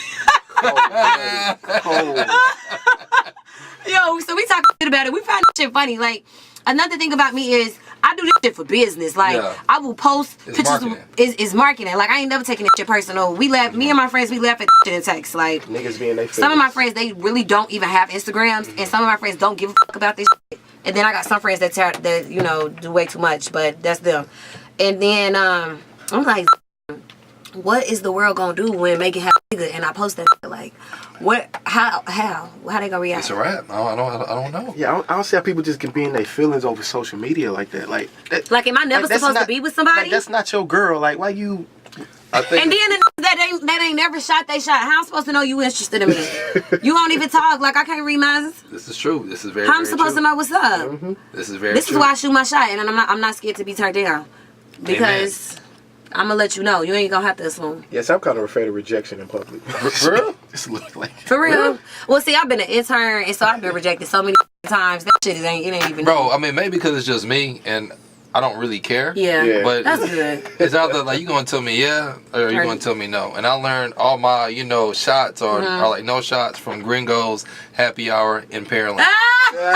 [SPEAKER 3] Yo, so we talk shit about it. We find this shit funny. Like, another thing about me is I do this shit for business. Like, I will post pictures.
[SPEAKER 1] Marketing.
[SPEAKER 3] It's marketing. Like, I ain't never taking this shit personal. We laugh. Me and my friends, we laugh at shit in text. Like,
[SPEAKER 2] niggas being they
[SPEAKER 3] some of my friends, they really don't even have Instagrams, and some of my friends don't give a fuck about this shit. And then I got some friends that do way too much, but that's them. And then I'm like, what is the world gonna do when make it happen? And I post that shit, like, what? How they gonna react?
[SPEAKER 1] It's a wrap. I don't know.
[SPEAKER 2] Yeah, I don't see how people just can be in their feelings over social media like that. Like,
[SPEAKER 3] am I never supposed to be with somebody?
[SPEAKER 2] Like, that's not your girl. Like, why you?
[SPEAKER 1] I think.
[SPEAKER 3] And then that ain't never shot they shot. How I'm supposed to know you interested in me? You don't even talk. Like, I can't read minds.
[SPEAKER 1] This is true. This is very.
[SPEAKER 3] How I'm supposed to know what's up?
[SPEAKER 1] This is very.
[SPEAKER 3] This is why I shoot my shot, and I'm not scared to be turned down, because I'm gonna let you know. You ain't gonna have to assume.
[SPEAKER 2] Yes, I'm kind of afraid of rejection in public.
[SPEAKER 1] For real?
[SPEAKER 2] Just look like.
[SPEAKER 3] For real? Well, see, I've been an intern, and so I've been rejected so many times. That shit ain't even.
[SPEAKER 1] Bro, I mean, maybe because it's just me, and I don't really care.
[SPEAKER 3] Yeah.
[SPEAKER 1] But
[SPEAKER 3] That's good.
[SPEAKER 1] it's either like you gonna tell me yeah or you gonna tell me no. And I learned all my shots are like no shots from Gringo's Happy Hour in Pearland.
[SPEAKER 3] What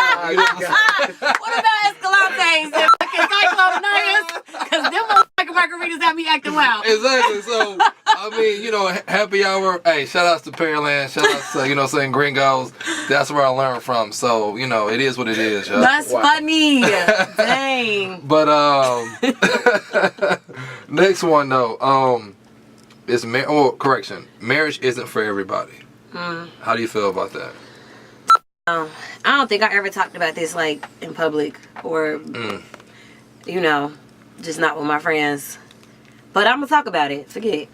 [SPEAKER 3] about Escalantes and fucking Cyclone Nias? Because them motherfucking margaritas got me acting wild.
[SPEAKER 1] Exactly. So I mean, Happy Hour. Hey, shout outs to Pearland. Shout outs to saying Gringo's. That's where I learned from. So it is what it is. Y'all.
[SPEAKER 3] That's funny. Dang.
[SPEAKER 1] But next one though, is correction. Marriage isn't for everybody. How do you feel about that?
[SPEAKER 3] I don't think I ever talked about this like in public or just not with my friends. But I'm gonna talk about it. Forget it.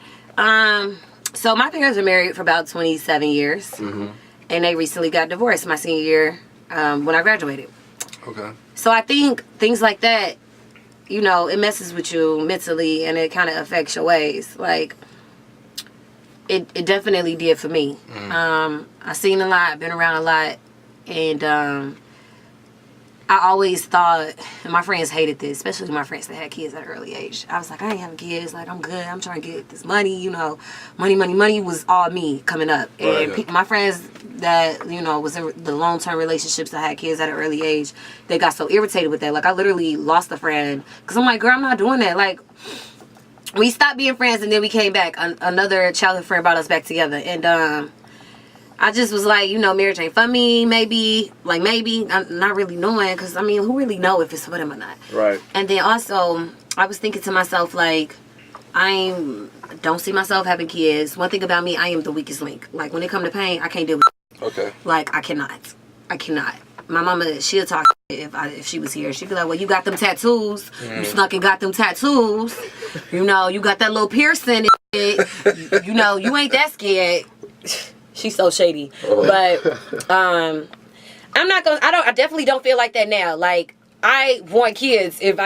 [SPEAKER 3] So my parents were married for about 27 years, and they recently got divorced my senior year when I graduated.
[SPEAKER 1] Okay.
[SPEAKER 3] So I think things like that, it messes with you mentally and it kind of affects your ways. Like, it definitely did for me. I've seen a lot, been around a lot, and I always thought, and my friends hated this, especially my friends that had kids at an early age. I was like, I ain't having kids. Like, I'm good. I'm trying to get this money, Money was all me coming up. And my friends that, was in the long-term relationships that had kids at an early age, they got so irritated with that. Like, I literally lost a friend. Because I'm like, girl, I'm not doing that. Like, we stopped being friends and then we came back. Another childhood friend brought us back together. And, I just was like, marriage ain't for me, maybe. I'm not really knowing, because, who really know if it's for them or not?
[SPEAKER 2] Right.
[SPEAKER 3] And then also, I was thinking to myself, like, don't see myself having kids. One thing about me, I am the weakest link. Like, when it come to pain, I can't deal with it.
[SPEAKER 1] Okay.
[SPEAKER 3] Like, I cannot. My mama, she'll talk if she was here. She'd be like, well, you got them tattoos. You snuck and got them tattoos. You got that little piercing. You ain't that scared. She's so shady. But I'm not gonna I definitely don't feel like that now. Like, I want kids if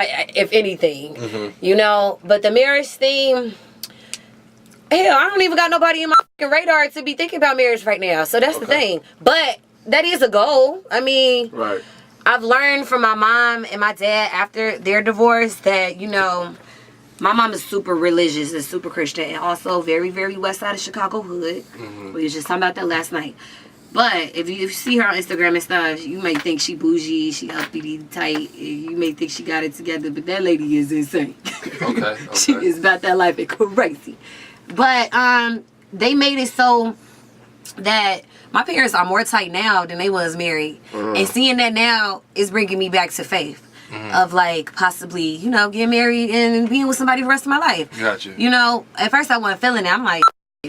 [SPEAKER 3] anything. But the marriage theme, hell, I don't even got nobody in my fucking radar to be thinking about marriage right now. So that's the thing. But that is a goal.
[SPEAKER 2] Right.
[SPEAKER 3] I've learned from my mom and my dad after their divorce that, my mom is super religious and super Christian, and also very, very west side of Chicago hood. We was just talking about that last night. But if you see her on Instagram and stuff, you may think she bougie, she uppity tight, you may think she got it together, but that lady is insane. Okay. She is about that life and crazy. But they made it so that my parents are more tight now than they was married. And seeing that now is bringing me back to faith. Of like possibly, getting married and being with somebody for the rest of my life.
[SPEAKER 1] Got you.
[SPEAKER 3] At first I wasn't feeling it. I'm like,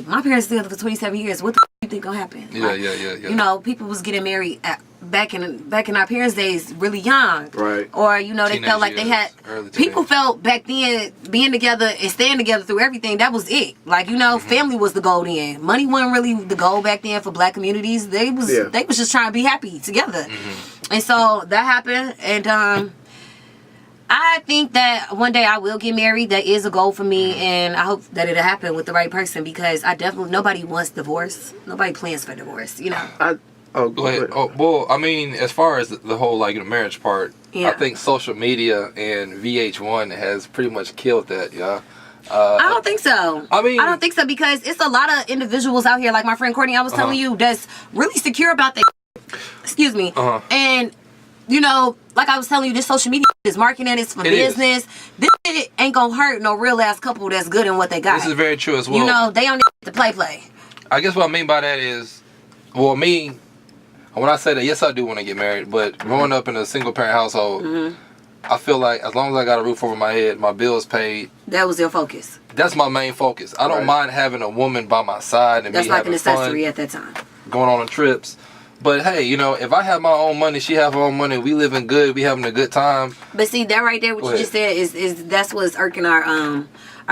[SPEAKER 3] my parents together for 27 years. What the you think gonna happen?
[SPEAKER 1] Yeah.
[SPEAKER 3] People was getting married back in our parents' days really young.
[SPEAKER 2] Right.
[SPEAKER 3] Or they felt like they had. People felt back then being together and staying together through everything. That was it. Like family was the goal then. Money wasn't really the goal back then for black communities. They was just trying to be happy together. And so that happened, and I think that one day I will get married. That is a goal for me, and I hope that it'll happen with the right person, because nobody wants divorce. Nobody plans for divorce,
[SPEAKER 1] Go ahead. Oh, well, as far as the whole marriage part, I think social media and VH1 has pretty much killed that, yeah.
[SPEAKER 3] I don't think so. I don't think so, because it's a lot of individuals out here, like my friend Courtney, I was telling you, that's really secure about their excuse me. And like I was telling you, this social media is marketing, it's for business. This shit ain't gonna hurt no real ass couple that's good in what they got.
[SPEAKER 1] This is very true as well.
[SPEAKER 3] They don't need to play.
[SPEAKER 1] I guess what I mean by that is, when I say that, yes, I do want to get married, but growing up in a single parent household, I feel like as long as I got a roof over my head, my bills paid. That was your focus. That's my main focus. I don't mind having a woman by my side and that's me having fun. That's like an accessory at that time. Going on trips. But hey, if I have my own money, she have her own money, we living good, we having a good time. But see, that right there, what you just said is that's what's irking our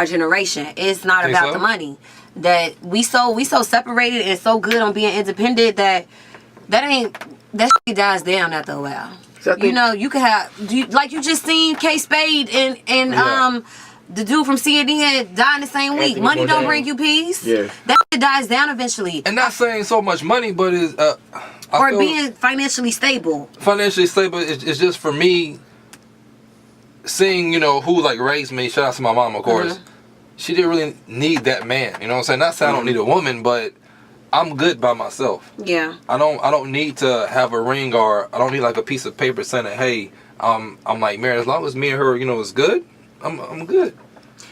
[SPEAKER 1] generation. It's not about the money. That we so separated and so good on being independent that shit dies down after a while. You could have like you just seen K Spade and the dude from CNN died in the same week. Money don't bring you peace. Yeah. That shit dies down eventually. And not saying so much money, but is or being financially stable. Financially stable is just for me. seeing, you know, who like raised me, shout out to my mom, of course, she didn't really need that man. You know what I'm saying? Not saying I don't need a woman, but I'm good by myself.
[SPEAKER 3] Yeah.
[SPEAKER 1] I don't need to have a ring, or I don't need like a piece of paper saying that, hey, I'm like married. As long as me and her, you know, is good, I'm good.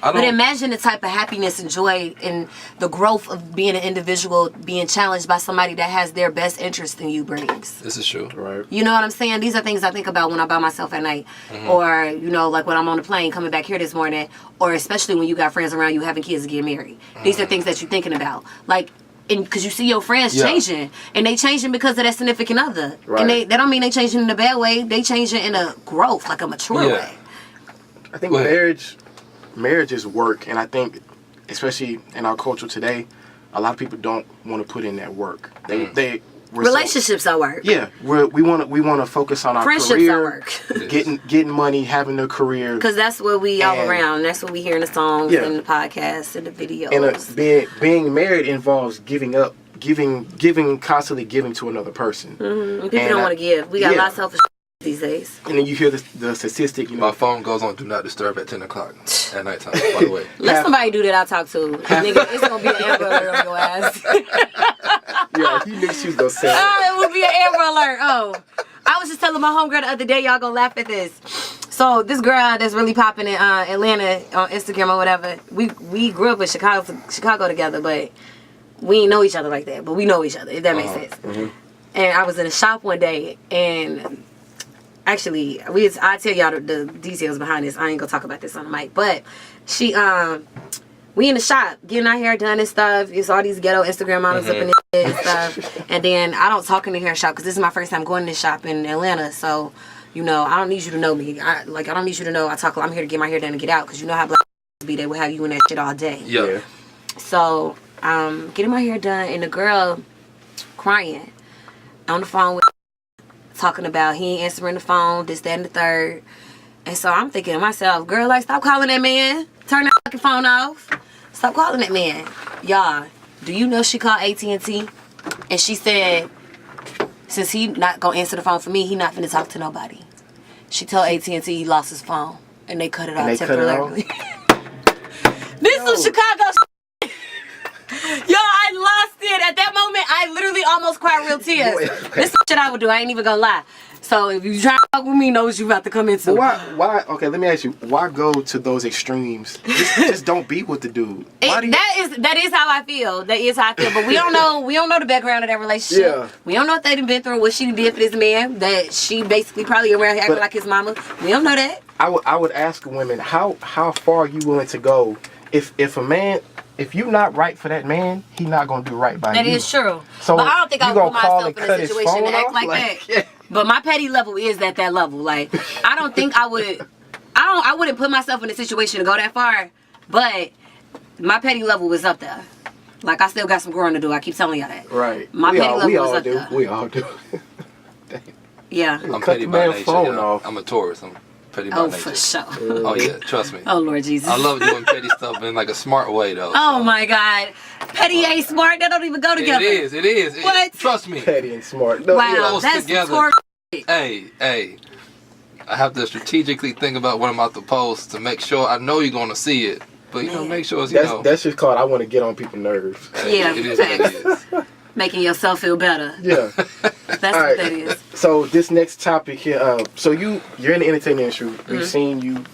[SPEAKER 3] But imagine the type of happiness and joy and the growth of being an individual, being challenged by somebody that has their best interest in you brings.
[SPEAKER 1] This is true.
[SPEAKER 2] Right.
[SPEAKER 3] You know what I'm saying? These are things I think about when I'm by myself at night. Or, you know, like when I'm on the plane coming back here this morning. Or especially when you got friends around you having kids and getting married. These are things that you're thinking about. Like, because you see your friends changing. And they changing because of that significant other.
[SPEAKER 2] Right.
[SPEAKER 3] And they don't mean they changing in a bad way. They changing in a growth, like a mature way.
[SPEAKER 2] I think marriage is work, and I think, especially in our culture today, a lot of people don't want to put in that work.
[SPEAKER 3] Relationships are work.
[SPEAKER 2] Yeah, we want to focus on our
[SPEAKER 3] Friendships
[SPEAKER 2] career,
[SPEAKER 3] are work.
[SPEAKER 2] getting money, having a career.
[SPEAKER 3] Because that's what we all around. That's what we hear in the songs and the podcasts and the videos.
[SPEAKER 2] And being married involves giving up, constantly giving to another person.
[SPEAKER 3] And people don't want to give. We got a lot of selfish these days.
[SPEAKER 2] And then you hear the statistic. You know,
[SPEAKER 1] my phone goes on do not disturb at 10 o'clock at nighttime. By the way,
[SPEAKER 3] let somebody do that I talk to. Nigga, it's gonna be an Amber Alert on your ass.
[SPEAKER 2] Yeah, he knew she was gonna say it.
[SPEAKER 3] It will be an Amber Alert. Oh, I was just telling my homegirl the other day. Y'all gonna laugh at this. So this girl that's really popping in Atlanta on Instagram or whatever. We grew up in Chicago together, but we didn't know each other like that. But we know each other, if that makes sense. And I was in a shop one day, and actually, I tell y'all the details behind this. I ain't gonna talk about this on the mic, but we in the shop getting our hair done and stuff. It's all these ghetto Instagram models up in this and stuff. And then I don't talk in the hair shop because this is my first time going to this shop in Atlanta. So, you know, I don't need you to know me. I don't need you to know I'm here to get my hair done and get out, because you know how black be. They will have you in that shit all day.
[SPEAKER 1] Yeah.
[SPEAKER 3] So, getting my hair done, and the girl crying on the phone with, talking about he ain't answering the phone, this, that, and the third. And so I'm thinking to myself, girl, like, stop calling that man. Turn that fucking phone off. Stop calling that man. Y'all, do you know she called AT&T? And she said, since he not gonna answer the phone for me, he not finna talk to nobody. She told AT&T he lost his phone, and they cut it off temporarily. This was Chicago shit. Yo, I lost it. At that moment, I literally almost cried real tears. This is shit I would do. I ain't even gonna lie. So if you try to fuck with me, know what you about to come into.
[SPEAKER 2] Why? Okay, let me ask you. Why go to those extremes? Just don't be with the dude.
[SPEAKER 3] That is how I feel. That is how I feel. But we don't know. We don't know the background of that relationship.
[SPEAKER 2] Yeah.
[SPEAKER 3] We don't know what they've been through. What she did for this man. That she basically probably around here acting like his mama. We don't know that.
[SPEAKER 2] I would ask women how far are you willing to go if a man. If you're not right for that man, he not gonna do right by you.
[SPEAKER 3] That is true.
[SPEAKER 2] So
[SPEAKER 3] but I don't think I would put myself in a situation to act
[SPEAKER 2] off?
[SPEAKER 3] like that. Yeah. But my petty level is at that level. Like, I don't think I would. I wouldn't put myself in a situation to go that far. But my petty level is up there. Like, I still got some growing to do. I keep telling y'all that.
[SPEAKER 2] Right.
[SPEAKER 3] My petty level is up there.
[SPEAKER 2] We all do.
[SPEAKER 3] Yeah.
[SPEAKER 1] I'm petty by nature. I'm a Taurus. I'm petty by nature.
[SPEAKER 3] For sure.
[SPEAKER 1] Oh yeah, trust me.
[SPEAKER 3] Oh Lord Jesus.
[SPEAKER 1] I love doing petty stuff in like a smart way though.
[SPEAKER 3] Oh my God. Petty ain't smart. That don't even go together.
[SPEAKER 1] It is.
[SPEAKER 3] What?
[SPEAKER 1] Trust me.
[SPEAKER 2] Petty and smart. No,
[SPEAKER 3] wow, that's together.
[SPEAKER 1] Hey. I have to strategically think about what I'm about to post to make sure I know you're gonna see it. But make sure it's
[SPEAKER 2] that's just called I want to get on people's nerves.
[SPEAKER 3] Yeah.
[SPEAKER 1] It is what it is.
[SPEAKER 3] Making yourself feel better.
[SPEAKER 2] Yeah.
[SPEAKER 3] That's what that is.
[SPEAKER 2] So this next topic here, so you're in the entertainment industry. We've seen you've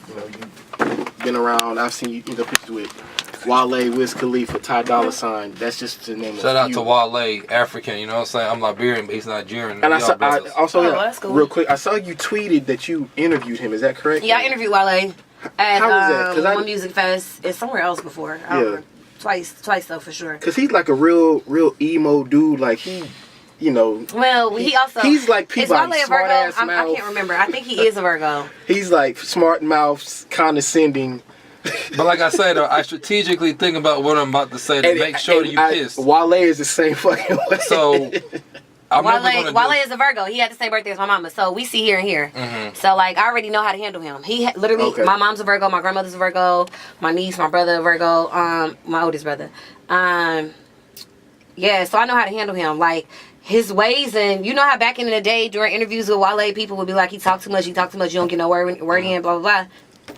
[SPEAKER 2] been around. I've seen you in the picture with Wale, Wiz Khalifa, Ty Dolla $ign. That's just the name of
[SPEAKER 1] Shout out to Wale, African, you know what I'm saying? I'm Liberian, but he's Nigerian.
[SPEAKER 2] And that's cool. Real quick, I saw you tweeted that you interviewed him. Is that correct?
[SPEAKER 3] Yeah, I interviewed Wale at
[SPEAKER 2] How was that?
[SPEAKER 3] One Music Fest and somewhere else before. Twice though, for sure.
[SPEAKER 2] Cause he's like a real emo dude. Like
[SPEAKER 3] Well, he also
[SPEAKER 2] he's like Peabody,
[SPEAKER 3] is Wale a
[SPEAKER 2] smart
[SPEAKER 3] Virgo?
[SPEAKER 2] ass
[SPEAKER 3] I
[SPEAKER 2] mouth.
[SPEAKER 3] can't remember. I think he is a Virgo.
[SPEAKER 2] He's like smart mouth, condescending.
[SPEAKER 1] But like I said, I strategically think about what I'm about to say to make sure that you pissed.
[SPEAKER 2] Wale is the same fucking way.
[SPEAKER 1] So
[SPEAKER 3] Wale is a Virgo. He had the same birthday as my mama, so we see here and here. So like, I already know how to handle him. He literally, my mom's a Virgo, my grandmother's a Virgo, my niece, my brother a Virgo, my oldest brother. Yeah, so I know how to handle him. Like, his ways, and you know how back in the day during interviews with Wale, people would be like, he talk too much, you don't get no word in, blah, blah, blah.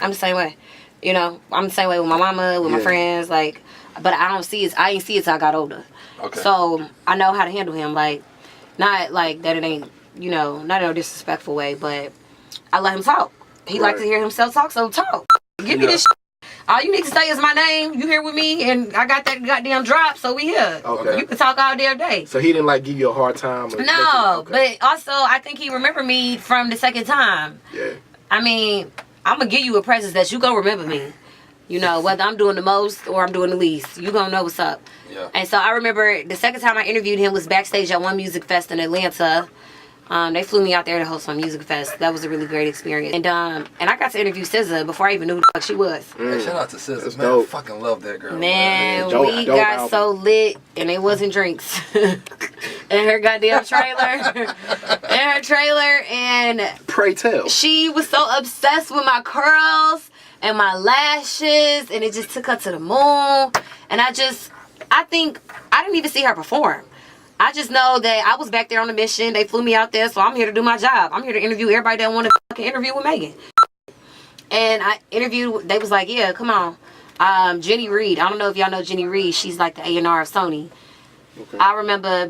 [SPEAKER 3] I'm the same way. You know, I'm the same way with my mama, with my friends, like, but I ain't see it till I got older.
[SPEAKER 1] Okay.
[SPEAKER 3] So I know how to handle him, like, not like that it ain't, you know, not in a disrespectful way, but I let him talk. He likes to hear himself talk, so talk. Give me this shit. All you need to say is my name. You here with me, and I got that goddamn drop, so we here.
[SPEAKER 2] Okay.
[SPEAKER 3] You can talk all damn day.
[SPEAKER 2] So he didn't like give you a hard time? Or
[SPEAKER 3] No, but also I think he remembered me from the second time.
[SPEAKER 2] Yeah.
[SPEAKER 3] I mean, I'm gonna give you a presence that you gonna remember me. You know, whether I'm doing the most or I'm doing the least, you gonna know what's up.
[SPEAKER 1] Yeah.
[SPEAKER 3] And so I remember the second time I interviewed him was backstage at one music fest in Atlanta. They flew me out there to host one music fest. That was a really great experience. And I got to interview SZA before I even knew who the fuck she was.
[SPEAKER 1] Hey, shout out to SZA, man.
[SPEAKER 2] dope.
[SPEAKER 1] I fucking love that girl.
[SPEAKER 3] Man,
[SPEAKER 2] Dope-
[SPEAKER 3] we
[SPEAKER 2] dope
[SPEAKER 3] got
[SPEAKER 2] album.
[SPEAKER 3] so lit, and it wasn't drinks. And her goddamn trailer. And
[SPEAKER 2] Pray tell.
[SPEAKER 3] she was so obsessed with my curls and my lashes, and it just took her to the moon. And I think I didn't even see her perform. I just know that I was back there on a mission. They flew me out there, so I'm here to do my job. I'm here to interview everybody that want to fucking interview with Megan. And I interviewed, they was like, yeah, come on. Jenny Reed. I don't know if y'all know Jenny Reed. She's like the A&R of Sony. Okay. I remember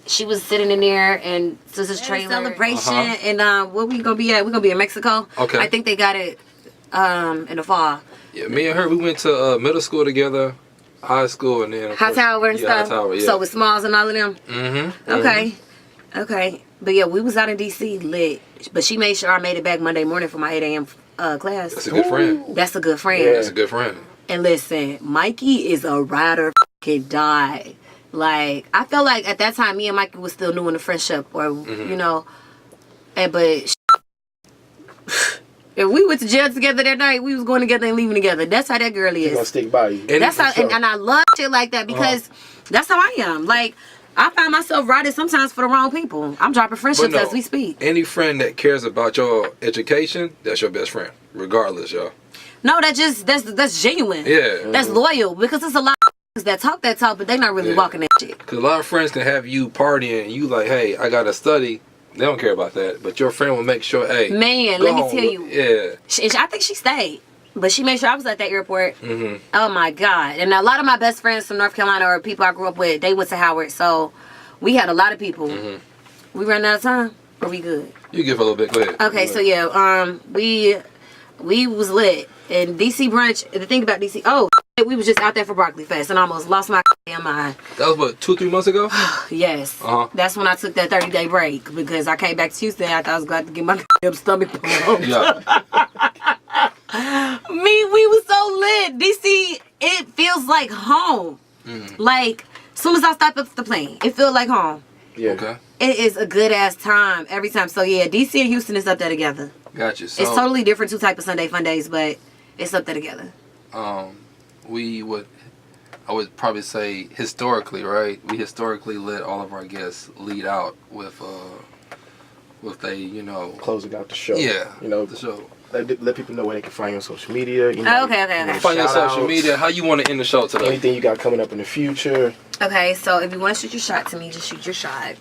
[SPEAKER 3] she was sitting in there, and SZA's trailer celebration, and where we gonna be at? We're gonna be in Mexico.
[SPEAKER 1] Okay.
[SPEAKER 3] I think they got it in the fall.
[SPEAKER 1] Yeah, me and her, we went to middle school together, high school, and then
[SPEAKER 3] Hightower and stuff.
[SPEAKER 1] Hightower, yeah.
[SPEAKER 3] So with Smalls and all of them.
[SPEAKER 1] Mm-hmm.
[SPEAKER 3] Okay. But yeah, we was out in DC lit. But she made sure I made it back Monday morning for my 8 a.m. Class.
[SPEAKER 1] That's a good friend.
[SPEAKER 3] That's a good friend.
[SPEAKER 2] Yeah.
[SPEAKER 1] That's a good friend.
[SPEAKER 3] And listen, Mikey is a ride or fucking die. Like, I felt like at that time, me and Mikey was still new in the friendship, or you know, but if we went to jail together that night, we was going together and leaving together. That's how that girl
[SPEAKER 2] He's
[SPEAKER 3] is.
[SPEAKER 2] gonna stick by you.
[SPEAKER 3] That's how, and I love shit like that because that's how I am. Like, I find myself riding sometimes for the wrong people. I'm dropping friendships as we speak.
[SPEAKER 1] Any friend that cares about your education, that's your best friend, regardless, y'all.
[SPEAKER 3] No, that's genuine.
[SPEAKER 1] Yeah.
[SPEAKER 3] That's loyal, because it's a lot of that talk, but they not really walking that shit.
[SPEAKER 1] Because a lot of friends can have you partying and you like, hey, I got to study. They don't care about that. But your friend will make sure, hey.
[SPEAKER 3] Man, let me tell you.
[SPEAKER 1] Yeah.
[SPEAKER 3] I think she stayed. But she made sure I was at that airport.
[SPEAKER 1] Mm-hmm.
[SPEAKER 3] Oh, my God. And a lot of my best friends from North Carolina or people I grew up with, they went to Howard. So we had a lot of people.
[SPEAKER 1] Mm-hmm.
[SPEAKER 3] We ran out of time? Or we good?
[SPEAKER 1] You give a little bit. Go ahead.
[SPEAKER 3] Okay, so yeah, we was lit. And DC brunch, the thing about DC, we was just out there for Broccoli Fest and I almost lost my damn mind.
[SPEAKER 1] That was what, 2-3 months ago?
[SPEAKER 3] Yes. That's when I took that 30-day break because I came back to Houston after I was glad to get my damn stomach pumped.
[SPEAKER 1] Yeah.
[SPEAKER 3] We was so lit. DC, it feels like home. Like, as soon as I stop up the plane, it feels like home.
[SPEAKER 2] Yeah.
[SPEAKER 1] Okay.
[SPEAKER 3] It is a good ass time every time. So yeah, DC and Houston is up there together.
[SPEAKER 1] Gotcha. So,
[SPEAKER 3] It's totally different, two type of Sunday fun days, but it's up there together.
[SPEAKER 1] I would probably say historically, right? We historically let all of our guests lead out with a, you know,
[SPEAKER 2] Closing out the show.
[SPEAKER 1] Yeah.
[SPEAKER 2] You know,
[SPEAKER 1] the show.
[SPEAKER 2] let people know where they can find you on social media. You know,
[SPEAKER 3] Okay.
[SPEAKER 1] Find your social
[SPEAKER 2] shout-outs,
[SPEAKER 1] media. How you want to end the show today?
[SPEAKER 2] Anything you got coming up in the future.
[SPEAKER 3] Okay, so if you want to shoot your shot to me, just shoot your shot.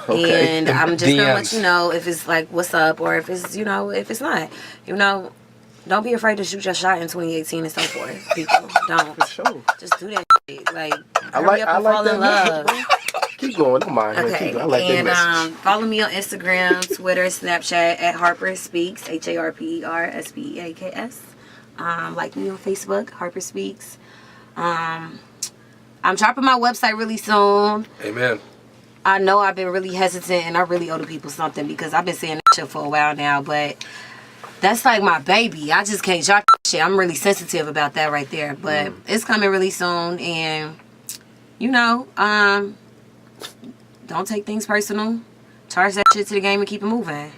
[SPEAKER 2] Okay.
[SPEAKER 3] And I'm just going to let
[SPEAKER 1] DMs.
[SPEAKER 3] you know if it's like, what's up, or if it's, you know, if it's not. You know, don't be afraid to shoot your shot in 2018 and so forth. People, don't.
[SPEAKER 2] For sure.
[SPEAKER 3] Just do that shit. Like,
[SPEAKER 2] I
[SPEAKER 3] hurry up and fall
[SPEAKER 2] that
[SPEAKER 3] in love.
[SPEAKER 2] message, bro. Keep going. Don't mind.
[SPEAKER 3] Okay,
[SPEAKER 2] Keep going. I like that
[SPEAKER 3] and
[SPEAKER 2] message.
[SPEAKER 3] follow me on Instagram, Twitter, Snapchat at HarperSpeaks, HarperSpeaks. Like me on Facebook, HarperSpeaks. I'm dropping my website really soon.
[SPEAKER 1] Amen.
[SPEAKER 3] I know I've been really hesitant, and I really owe the people something because I've been saying that shit for a while now, but that's like my baby. I just can't drop that shit. I'm really sensitive about that right there, but it's coming really soon, and you know, don't take things personal. Charge that shit to the game and keep it moving.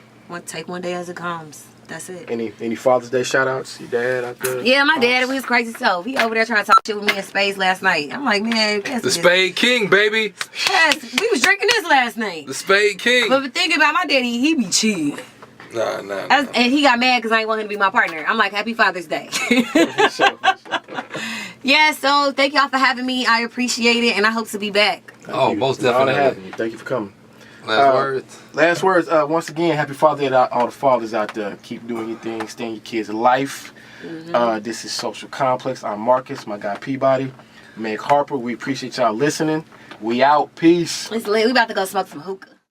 [SPEAKER 3] Take one day as it comes. That's it.
[SPEAKER 2] Any Father's Day shout outs? Your dad out there?
[SPEAKER 3] Yeah, my dad with his crazy self. He over there trying to talk shit with me in Spades last night. I'm like, man,
[SPEAKER 1] The Spade King, baby.
[SPEAKER 3] yes, we was drinking this last night.
[SPEAKER 1] The Spade King.
[SPEAKER 3] But the thing about my daddy, he be cheating.
[SPEAKER 1] Nah.
[SPEAKER 3] And he got mad because I ain't want him to be my partner. I'm like, happy Father's Day.
[SPEAKER 2] For sure.
[SPEAKER 3] Yeah, so thank y'all for having me. I appreciate it, and I hope to be back.
[SPEAKER 1] Oh, most
[SPEAKER 2] It's an honor
[SPEAKER 1] definitely.
[SPEAKER 2] having you. Thank you for coming.
[SPEAKER 1] Last words.
[SPEAKER 2] Last words. Once again, happy Father Day to all the fathers out there. Keep doing your thing. Stay in your kids' life. This is Social Complex. I'm Marcus. My guy Peabody. Meg Harper. We appreciate y'all listening. We out. Peace.
[SPEAKER 3] It's late. We about to go smoke some hookah.